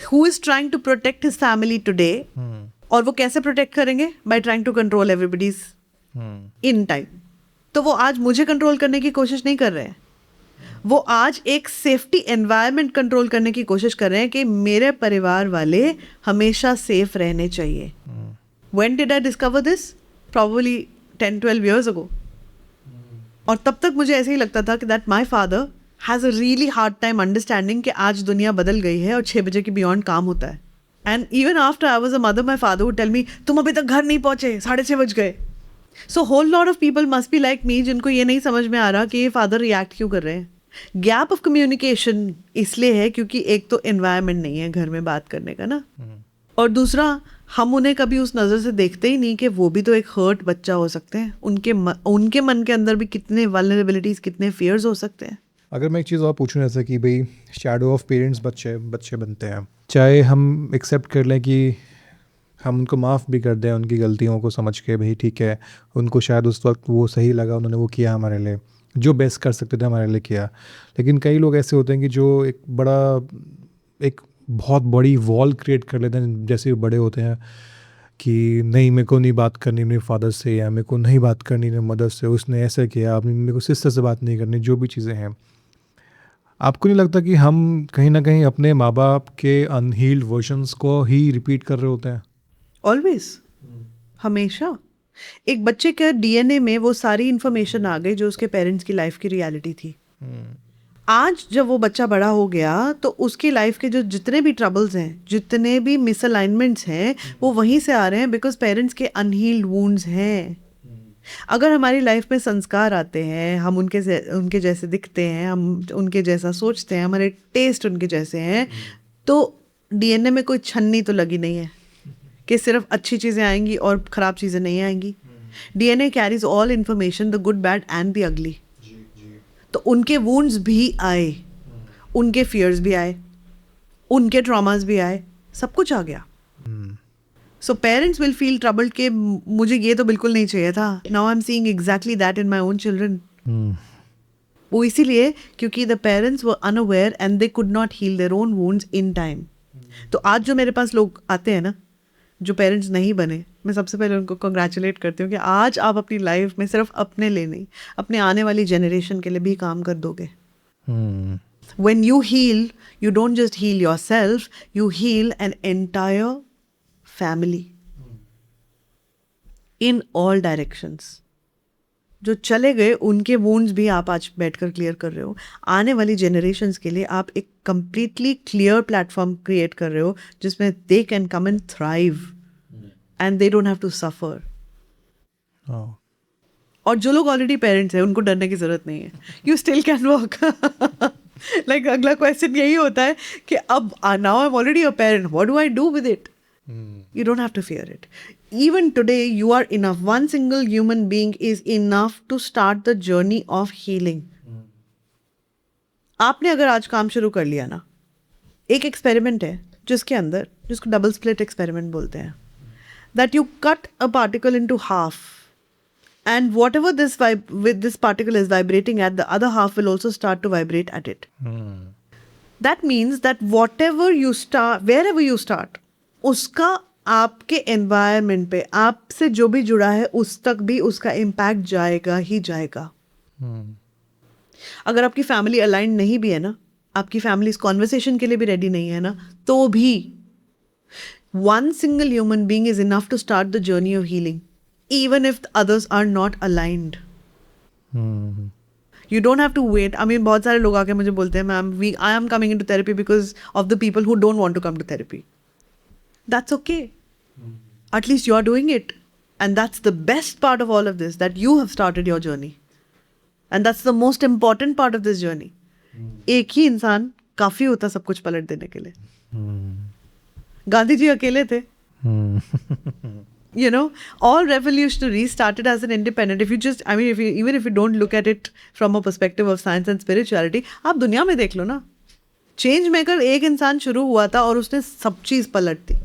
who is trying to protect his family today. और वो कैसे प्रोटेक्ट करेंगे? By trying to control everybody's in time. तो वो आज मुझे कंट्रोल करने की कोशिश नहीं कर रहे हैं, वो आज एक सेफ्टी एनवायरनमेंट कंट्रोल करने की कोशिश कर रहे हैं कि मेरे परिवार वाले हमेशा सेफ रहने चाहिए। When did I discover this? Probably 10-12 years ago. और तब तक मुझे ऐसे ही लगता था कि that my father has a really hard time understanding कि आज दुनिया बदल गई है और 6 बजे के बियॉन्ड काम होता है। And even after I was a mother, my father would tell me, तुम अभी तक घर नहीं पहुंचे, 6:30 बज गए। So whole lot of people must be like me जिनको ये नहीं समझ में आ रहा कि ये फादर रिएक्ट क्यों कर रहे हैं। गैप ऑफ कम्युनिकेशन इसलिए है क्योंकि एक तो एनवायरनमेंट नहीं है घर में बात करने का ना, और दूसरा हम उन्हें कभी उस नज़र से देखते ही नहीं कि वो भी तो एक हर्ट बच्चा हो सकते हैं। उनके मन के अंदर भी कितने वल्नरेबिलिटीज़, कितने फियर्स हो सकते हैं। अगर मैं एक चीज़ और पूछूँ, जैसे कि भाई शैडो ऑफ पेरेंट्स बच्चे बनते हैं, चाहे हम एक्सेप्ट कर लें कि हम उनको माफ़ भी कर दें उनकी गलतियों को समझ के, भाई ठीक है उनको शायद उस वक्त वो सही लगा, उन्होंने वो किया हमारे लिए, जो बेस्ट कर सकते थे हमारे लिए किया। लेकिन कई लोग ऐसे होते हैं कि जो एक बहुत बड़ी वॉल क्रिएट कर लेते हैं जैसे बड़े होते हैं कि नहीं मेरे को नहीं बात करनी मेरे फादर से, या मेरे को नहीं बात करनी मेरे मदर से, उसने ऐसा किया, आपने मेरे को सिस्टर से बात नहीं करनी, जो भी चीज़ें हैं। आपको नहीं लगता कि हम कहीं ना कहीं अपने माँ बाप के अनहील्ड वर्जन्स को ही रिपीट कर रहे होते हैं? ऑलवेज, हमेशा। एक बच्चे के डीएनए में वो सारी इंफॉर्मेशन आ गई जो उसके पेरेंट्स की लाइफ की रियलिटी थी। आज जब वो बच्चा बड़ा हो गया तो उसकी लाइफ के जो जितने भी ट्रबल्स हैं, जितने भी मिसअलाइनमेंट्स हैं, वो वहीं से आ रहे हैं बिकॉज पेरेंट्स के अनहील्ड वुंड्स हैं। अगर हमारी लाइफ में संस्कार आते हैं, हम उनके जैसे दिखते हैं, हम उनके जैसा सोचते हैं, हमारे टेस्ट उनके जैसे हैं, तो डीएनए में कोई छन्नी तो लगी नहीं है कि सिर्फ अच्छी चीज़ें आएंगी और ख़राब चीज़ें नहीं आएंगी। DNA carries all information, the good, bad and the ugly. तो उनके वुंड्स भी आए, उनके फियर्स भी आए, उनके ट्रॉमास भी आए, सब कुछ आ गया। So parents will feel troubled कि मुझे ये तो बिल्कुल नहीं चाहिए था, now I am seeing exactly that in my own children. वो इसीलिए क्योंकि the parents were unaware and they could not heal their own wounds in time. तो आज जो मेरे पास लोग आते हैं ना, जो पेरेंट्स नहीं बने, मैं सबसे पहले उनको कंग्रेचुलेट करती हूँ कि आज आप अपनी लाइफ में सिर्फ अपने लिए नहीं, अपने आने वाली जनरेशन के लिए भी काम कर दोगे। When you heal, you don't just heal yourself, you heal an entire family in all directions. जो चले गए उनके वुंड्स भी आप आज बैठकर क्लियर कर रहे हो। आने वाली जनरेशन्स के लिए आप एक कंप्लीटली क्लियर प्लेटफॉर्म क्रिएट कर रहे हो जिसमें they can come and thrive and they don't have to suffer. और जो लोग ऑलरेडी पेरेंट्स हैं उनको डरने की जरूरत नहीं है, you still can work. Like अगला क्वेश्चन यही होता है कि अब now I am already a parent, what do I do with it? You don't have to fear it. Even today, you are enough. One single human being is enough to start the journey of healing. आपने अगर आज काम शुरू कर लिया ना, एक एक्सपेरिमेंट है जिसके अंदर, जिसको डबल स्प्लिट एक्सपेरिमेंट बोलते हैं, that you cut a particle into half, and whatever this particle is vibrating at, the other half will also start to vibrate at it. That means that whatever you start, wherever you start, उसका आपके एनवायरनमेंट पे, आपसे जो भी जुड़ा है उस तक भी उसका इम्पैक्ट जाएगा ही जाएगा। अगर आपकी फैमिली अलाइंड नहीं भी है ना, आपकी फैमिली इस कॉन्वर्सेशन के लिए भी रेडी नहीं है ना, तो भी one single human being is enough to start the journey of healing, even if others are not aligned. You don't have to wait. I mean, बहुत सारे लोग आके मुझे बोलते हैं, ma'am I am coming into therapy because of the people who don't want to come to therapy. That's okay. At least you are doing it. And that's the best part of all of this, that you have started your journey. And that's the most important part of this journey. एक ही इंसान काफी होता सब कुछ पलट देने के लिए। गांधी जी अकेले थे। You know, all revolutionaries started as an independent. If you just, I mean, even if you don't look at it from a perspective of science and spirituality, आप दुनिया में देख लो ना, चेंज मेकर एक इंसान शुरू हुआ था और उसने सब चीज़ पलट दी।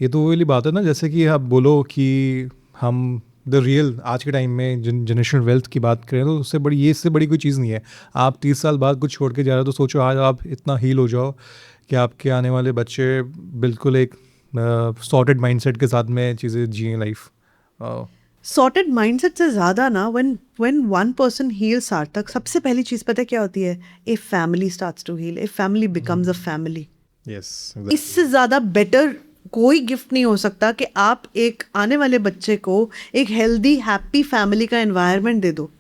ये तो वही बात है ना, जैसे कि आप बोलो कि हम द रियल आज के टाइम में जनरेशनल वेल्थ की बात करें तो उससे बड़ी, ये इससे बड़ी कोई चीज़ नहीं है। आप 30 साल बाद कुछ छोड़ के जा रहे हो तो सोचो आज आप इतना हील हो जाओ कि आपके आने वाले बच्चे बिल्कुल एक सॉर्टेड माइंडसेट के साथ में चीज़ें जिए लाइफ। सॉर्टेड माइंडसेट से ज़्यादा ना, व्हेन वन पर्सन हील्स सार्थक, सबसे पहली चीज़ पता है क्या होती है? A family starts to heal, a family becomes a family. इससे ज़्यादा बेटर कोई गिफ्ट नहीं हो सकता कि आप एक आने वाले बच्चे को एक हेल्दी हैप्पी फैमिली का एनवायरनमेंट दे दो।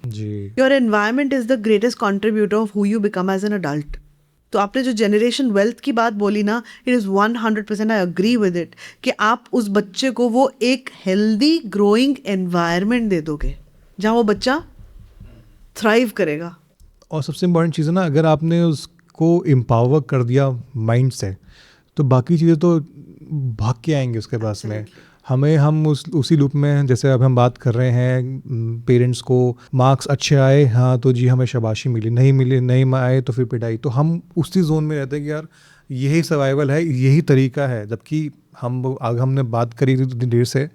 Your environment is the greatest contributor of who you become as an adult. तो आपने जो जनरेशन वेल्थ की बात बोली ना, it is 100% I agree with it कि आप उस बच्चे को वो एक हेल्दी ग्रोइंग एनवायरनमेंट दे दोगे जहाँ वो बच्चा थ्राइव करेगा। और सबसे इम्पॉर्टेंट चीज़ है ना, अगर आपने उसको एम्पावर कर दिया माइंड से, तो बाकी चीज़ें तो भाग के आएंगे उसके पास में। हम उसी लूप में, जैसे अब हम बात कर रहे हैं, पेरेंट्स को मार्क्स अच्छे आए, हाँ तो जी हमें शाबाशी मिली, नहीं मिली, नहीं आए तो फिर पिटाई। तो हम उसी जोन में रहते हैं कि यार यही सर्वाइवल है, यही तरीका है। जबकि हमने बात करी थी इतनी देर से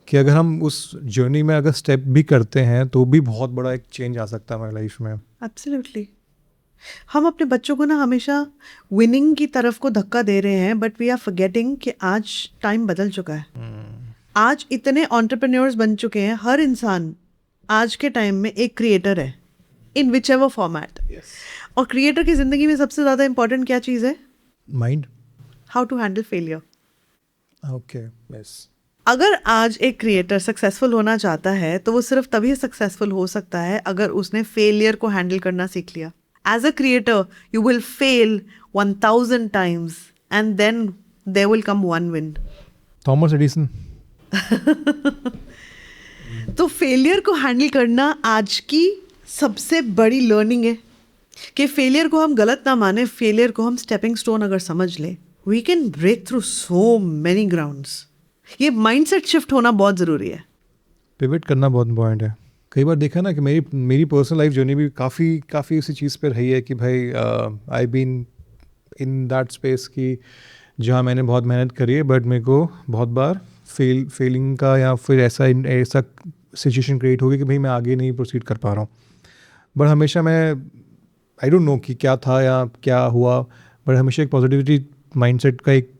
कि अगर हम उस जर्नी में अगर स्टेप भी करते हैं तो भी बहुत बड़ा एक चेंज आ सकता है हमारी लाइफ में। एब्सोल्युटली। हम अपने बच्चों को ना हमेशा विनिंग की तरफ को धक्का दे रहे हैं, बट वी आर फॉरगेटिंग कि आज टाइम बदल चुका है। आज इतने एंटरप्रेन्योर्स बन चुके हैं, हर इंसान आज के टाइम में एक क्रिएटर है इन विच एवर फॉर्मेट। और क्रिएटर की ज़िंदगी में सबसे ज़्यादा इंपॉर्टेंट क्या चीज़ है? Mind. How to handle failure. Okay, yes. अगर आज एक क्रिएटर सक्सेसफुल होना चाहता है तो वो सिर्फ तभी सक्सेसफुल हो सकता है अगर उसने फेलियर को हैंडल करना सीख लिया. As a creator you will fail 1000 times and then there will come one win. Thomas Edison. तो फेलियर को हैंडल करना आज की सबसे बड़ी लर्निंग है कि फेलियर को हम गलत ना माने, फेलियर को हम स्टेपिंग स्टोन अगर समझ लें, we can break through so many grounds. ये माइंडसेट शिफ्ट होना बहुत ज़रूरी है. पिवट करना बहुत इम्पोर्टेंट है. कई बार देखा ना कि मेरी पर्सनल लाइफ जर्नी भी काफ़ी उसी चीज़ पर रही है कि भाई I been in that space कि जहाँ मैंने बहुत मेहनत करी है बट मेरे को बहुत बार फेलिंग का या फिर ऐसा सिचुएशन क्रिएट हो गई कि भाई मैं आगे नहीं प्रोसीड कर पा रहा हूँ. बट हमेशा मैं आई डोंट नो कि क्या था या क्या हुआ, बट हमेशा एक पॉजिटिविटी माइंडसेट का एक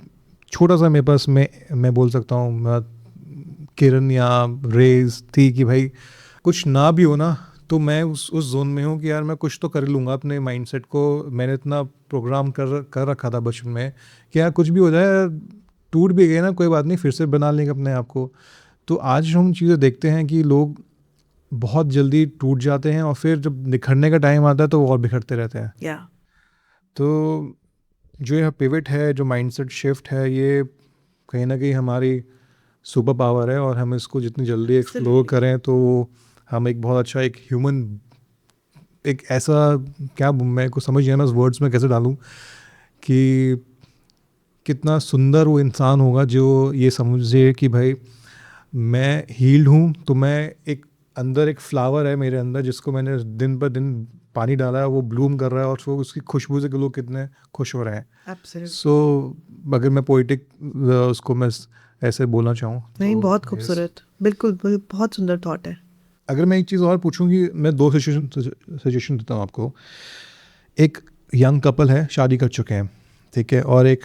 छोटा सा मेरे पास मैं बोल सकता हूँ किरण या रेज थी कि भाई कुछ ना भी हो ना तो मैं उस जोन में हूँ कि यार मैं कुछ तो कर लूँगा. अपने माइंडसेट को मैंने इतना प्रोग्राम कर रखा था बचपन में कि यार कुछ भी हो जाए, टूट भी गए ना कोई बात नहीं, फिर से बना लेंगे अपने आप को. तो आज हम चीज़ें देखते हैं कि लोग बहुत जल्दी टूट जाते हैं और फिर जब निखरने का टाइम आता है तो वो और बिखरते रहते हैं. या तो जो यह पिवट है, जो माइंडसेट शिफ्ट है, ये कहीं ना कहीं हमारी सुपर पावर है और हम इसको जितनी जल्दी एक्सप्लोर करें तो हम एक बहुत अच्छा एक ह्यूमन, एक ऐसा क्या मैं को समझ नहीं, मैं उस वर्ड्स में कैसे डालूं कि कितना सुंदर वो इंसान होगा जो ये समझे कि भाई मैं हील्ड हूँ, तो मैं एक अंदर एक फ्लावर है मेरे अंदर जिसको मैंने दिन पर दिन पानी डाला है, वो ब्लूम कर रहा है और वो उसकी खुशबू से लोग कितने खुश हो रहे हैं. एब्सोल्युटली. सो अगर मैं पोइटिक उसको मैं ऐसे बोलना चाहूँ नहीं, तो बहुत yes. खूबसूरत. बिल्कुल बहुत सुंदर थॉट है. अगर मैं एक चीज़ और पूछूं कि मैं 2 सजेशन देता हूँ आपको. एक यंग कपल है, शादी कर चुके हैं, ठीक है, और एक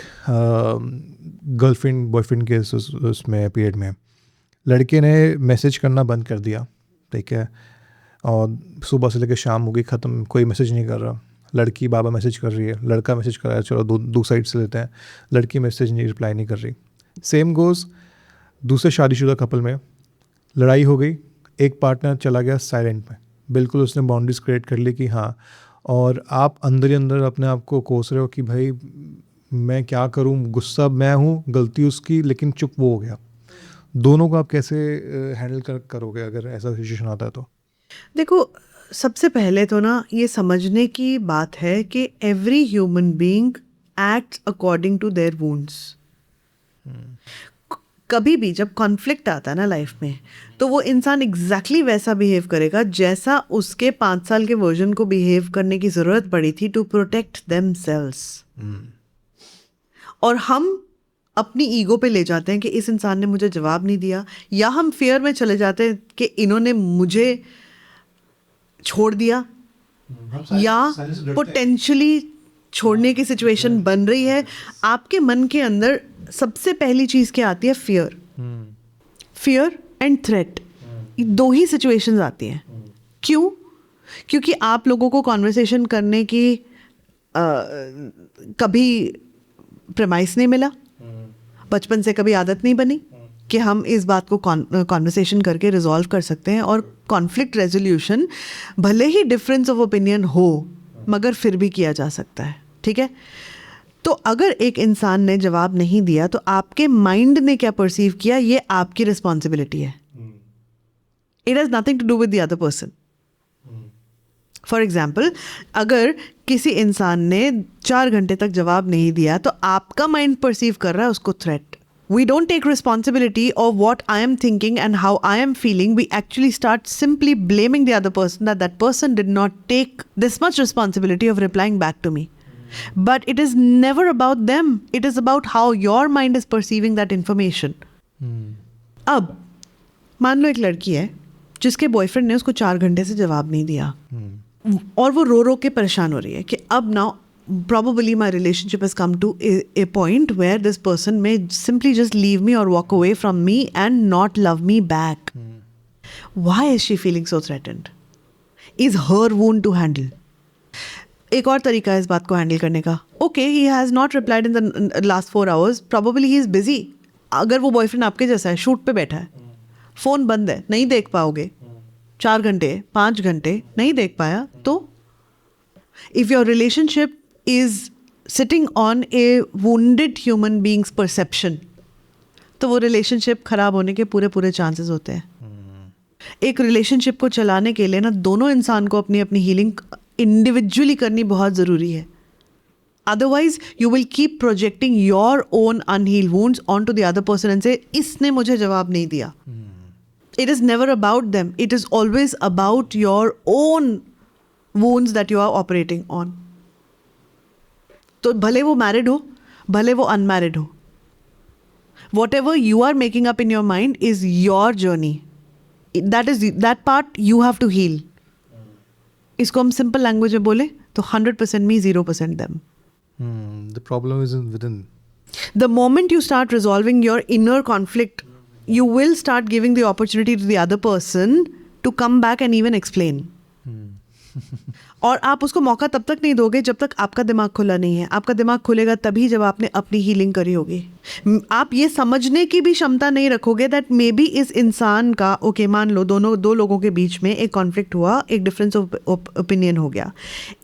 गर्लफ्रेंड बॉयफ्रेंड के उसमें पीरियड में लड़के ने मैसेज करना बंद कर दिया, ठीक है, और सुबह से लेकर शाम हो गई, ख़त्म, कोई मैसेज नहीं कर रहा. लड़की बाबा मैसेज कर रही है, लड़का मैसेज कर रहा है, चलो दो साइड से लेते हैं, लड़की मैसेज नहीं, रिप्लाई नहीं कर रही. सेम गोज़ दूसरे शादीशुदा कपल में. लड़ाई हो गई, एक पार्टनर चला गया साइलेंट में, बिल्कुल उसने बाउंड्रीज क्रिएट कर ली कि हाँ, और आप अंदर ही अंदर अपने आप को कोस रहे हो कि भाई मैं क्या करूँ, गुस्सा मैं हूँ, गलती उसकी, लेकिन चुप वो हो गया. दोनों को आप कैसे हैंडल करोगे अगर ऐसा सिचुएशन आता है तो? देखो, सबसे पहले तो ना ये समझने की बात है कि every human being acts according to their wounds. कभी भी जब कॉन्फ्लिक्ट आता है ना लाइफ में, तो वो इंसान एग्जैक्टली वैसा बिहेव करेगा जैसा उसके 5 साल के वर्जन को बिहेव करने की ज़रूरत पड़ी थी टू प्रोटेक्ट देमसेल्व्स. और हम अपनी ईगो पे ले जाते हैं कि इस इंसान ने मुझे जवाब नहीं दिया, या हम फेयर में चले जाते हैं कि इन्होंने मुझे छोड़ दिया, या पोटेंशियली छोड़ने की सिचुएशन बन रही है. आपके मन के अंदर सबसे पहली चीज़ क्या आती है? Fear and threat. ये 2 ही सिचुएशंस आती हैं. क्यों? क्योंकि आप लोगों को कॉन्वर्सेशन करने की कभी प्रेमाइस नहीं मिला, बचपन से कभी आदत नहीं बनी कि हम इस बात को कॉन्वर्सेशन करके रिजॉल्व कर सकते हैं. और कॉन्फ्लिक्ट रेजोल्यूशन भले ही डिफरेंस ऑफ ओपिनियन हो मगर फिर भी किया जा सकता है, ठीक है. तो अगर एक इंसान ने जवाब नहीं दिया तो आपके माइंड ने क्या परसीव किया, ये आपकी रिस्पॉन्सिबिलिटी है. It has nothing to do with the other person. For example, अगर किसी इंसान ने 4 घंटे तक जवाब नहीं दिया तो आपका माइंड परसीव कर रहा है उसको threat. We don't take responsibility of what I am thinking and how I am feeling. We actually start simply blaming the other person that person did not take this much responsibility of replying back to me. But it is never about them. It is about how your mind is perceiving that information. अब मान लो एक लड़की है जिसके बॉयफ्रेंड ने उसको 4 घंटे से जवाब नहीं दिया और वो रो रो के परेशान हो रही है कि अब now probably my relationship has come to a point where this person may simply just leave me or walk away from me and not love me back. Why is she feeling so threatened? Is her wound to handle? एक और तरीका है इस बात को हैंडल करने का. Okay, he has not replied in the last 4 hours, probably he is busy. अगर वो बॉयफ्रेंड आपके जैसा है, शूट पे बैठा है, फ़ोन बंद है, नहीं देख पाओगे, 4 घंटे 5 घंटे नहीं देख पाया, तो if your relationship is sitting on A wounded human beings perception, तो वो रिलेशनशिप ख़राब होने के पूरे पूरे चांसेस होते हैं. एक रिलेशनशिप को चलाने के लिए ना दोनों इंसान को अपनी अपनी हीलिंग इंडिविजुअली करनी बहुत ज़रूरी है. Otherwise you will keep projecting your own unhealed wounds on to the other person and say इसने मुझे जवाब नहीं दिया. It is never about them, it is always about your own wounds that you are operating on. तो भले वो मैरिड हो, भले वो अनमैरिड हो, whatever you are making up in your mind is your journey. That part you have to heal. इसको हम simple language में बोले तो 100% me, 0% them. The problem is within. The moment you start resolving your inner conflict, you will start giving the opportunity to the other person to come back and even explain. और आप उसको मौका तब तक नहीं दोगे जब तक आपका दिमाग खुला नहीं है. आपका दिमाग खुलेगा तभी जब आपने अपनी हीलिंग करी होगी. आप ये समझने की भी क्षमता नहीं रखोगे दैट मे बी इस इंसान का, ओके मान लो दो लोगों के बीच में एक कॉन्फ्लिक्ट हुआ, एक डिफरेंस ऑफ ओपिनियन हो गया,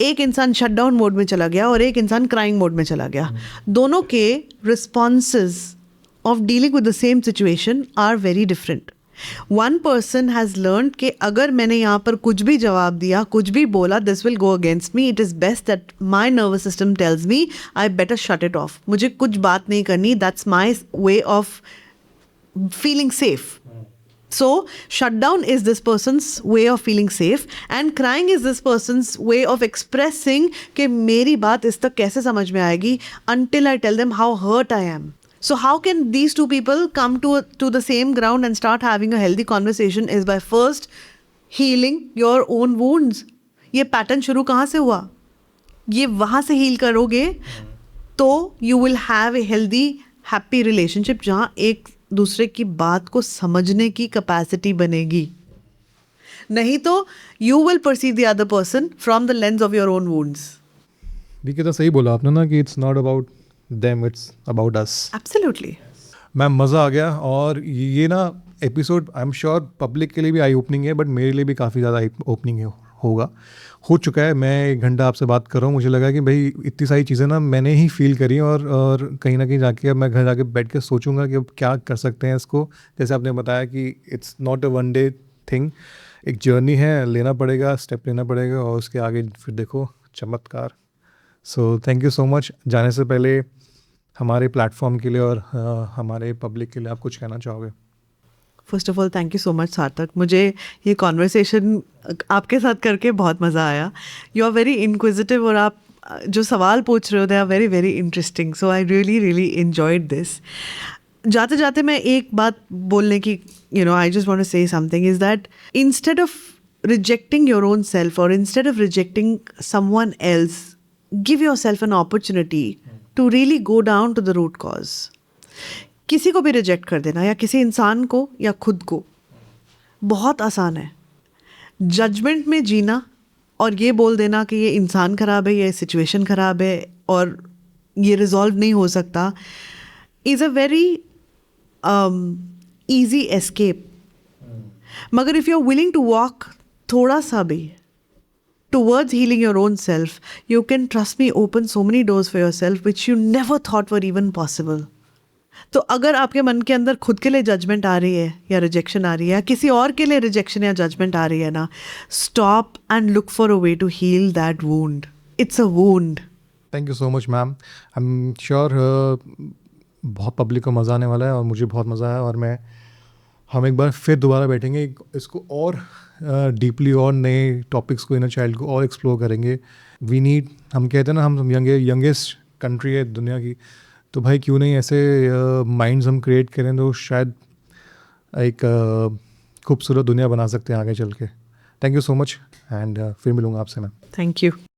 एक इंसान शटडाउन मोड में चला गया और एक इंसान क्राइंग मोड में चला गया. दोनों के responses of dealing with the same situation are very different. One person has learned कि अगर मैंने यहाँ पर कुछ भी जवाब दिया, कुछ भी बोला, this will go against me. It is best that my nervous system tells me I better shut it off. मुझे कुछ बात नहीं करनी. That's my way of feeling safe. So shutdown is this person's way of feeling safe and crying is this person's way of expressing कि मेरी बात इस तक कैसे समझ में आएगी until I tell them how hurt I am. So how can these two people come to the same ground and start having a healthy conversation is by first healing your own wounds. ये पैटर्न शुरू कहाँ से हुआ? ये वहाँ से हील करोगे तो you will have a healthy, happy relationship जहाँ एक दूसरे की बात को समझने की कैपेसिटी बनेगी. नहीं तो you will perceive the other person from the lens of your own wounds. भी कितना सही बोला आपने ना कि it's not about them, it's about us. Absolutely. Ma'am मज़ा आ गया. और ये ना episode I am sure public के लिए भी आई ओपनिंग है, बट मेरे लिए भी काफ़ी ज़्यादा आई ओपनिंग हो चुका है. मैं 1 घंटा आपसे बात कर रहा हूँ, मुझे लगा कि भाई इतनी सारी चीज़ें ना मैंने ही फील करी और कहीं ना कहीं जाके अब मैं घर जाके बैठ के सोचूंगा कि अब क्या कर सकते हैं इसको. जैसे आपने बताया कि it's not a one day thing, एक जर्नी है, लेना पड़ेगा, स्टेप लेना पड़ेगा और उसके आगे फिर देखो चमत्कार. So thank you so much. जाने से पहले हमारे प्लेटफॉर्म के लिए और हमारे पब्लिक के लिए आप कुछ कहना चाहोगे? First of all thank you so much सार्थक. मुझे ये कॉन्वर्सेशन आपके साथ करके बहुत मज़ा आया. यू आर वेरी इनक्विजिटिव और आप जो सवाल पूछ रहे हो they are very very interesting. So I really really enjoyed this. जाते जाते मैं एक बात बोलने की, I just want to say something is that instead of rejecting your own self और instead of rejecting someone else, give your self an opportunity to really go down to the root cause. किसी को भी रिजेक्ट कर देना या किसी इंसान को या खुद को बहुत आसान है. जजमेंट में जीना और ये बोल देना कि ये इंसान ख़राब है, ये सिचुएशन ख़राब है और ये रिजॉल्व नहीं हो सकता is a very easy escape. मगर if you are willing to walk थोड़ा सा भी towards healing your own self, you can, trust me, open so many doors for yourself which you never thought were even possible. तो अगर आपके मन के अंदर खुद के लिए जजमेंट आ रही है या रिजेक्शन आ रही है या किसी और के लिए रिजेक्शन या जजमेंट आ रही है ना, stop and look for a way to heal that wound. It's a wound. Thank you so much ma'am. I am sure बहुत पब्लिक को मज़ा आने वाला है और मुझे बहुत मज़ा आया और हम एक बार फिर दोबारा बैठेंगे, इसको और डीपली और नए टॉपिक्स को, इनर चाइल्ड को और एक्सप्लोर करेंगे. वी नीड, हम कहते हैं ना हम यंगेस्ट कंट्री है दुनिया की, तो भाई क्यों नहीं ऐसे माइंड्स हम क्रिएट करें तो शायद एक खूबसूरत दुनिया बना सकते हैं आगे चल के. Thank you so much and फिर मिलूँगा आपसे मैम. Thank you.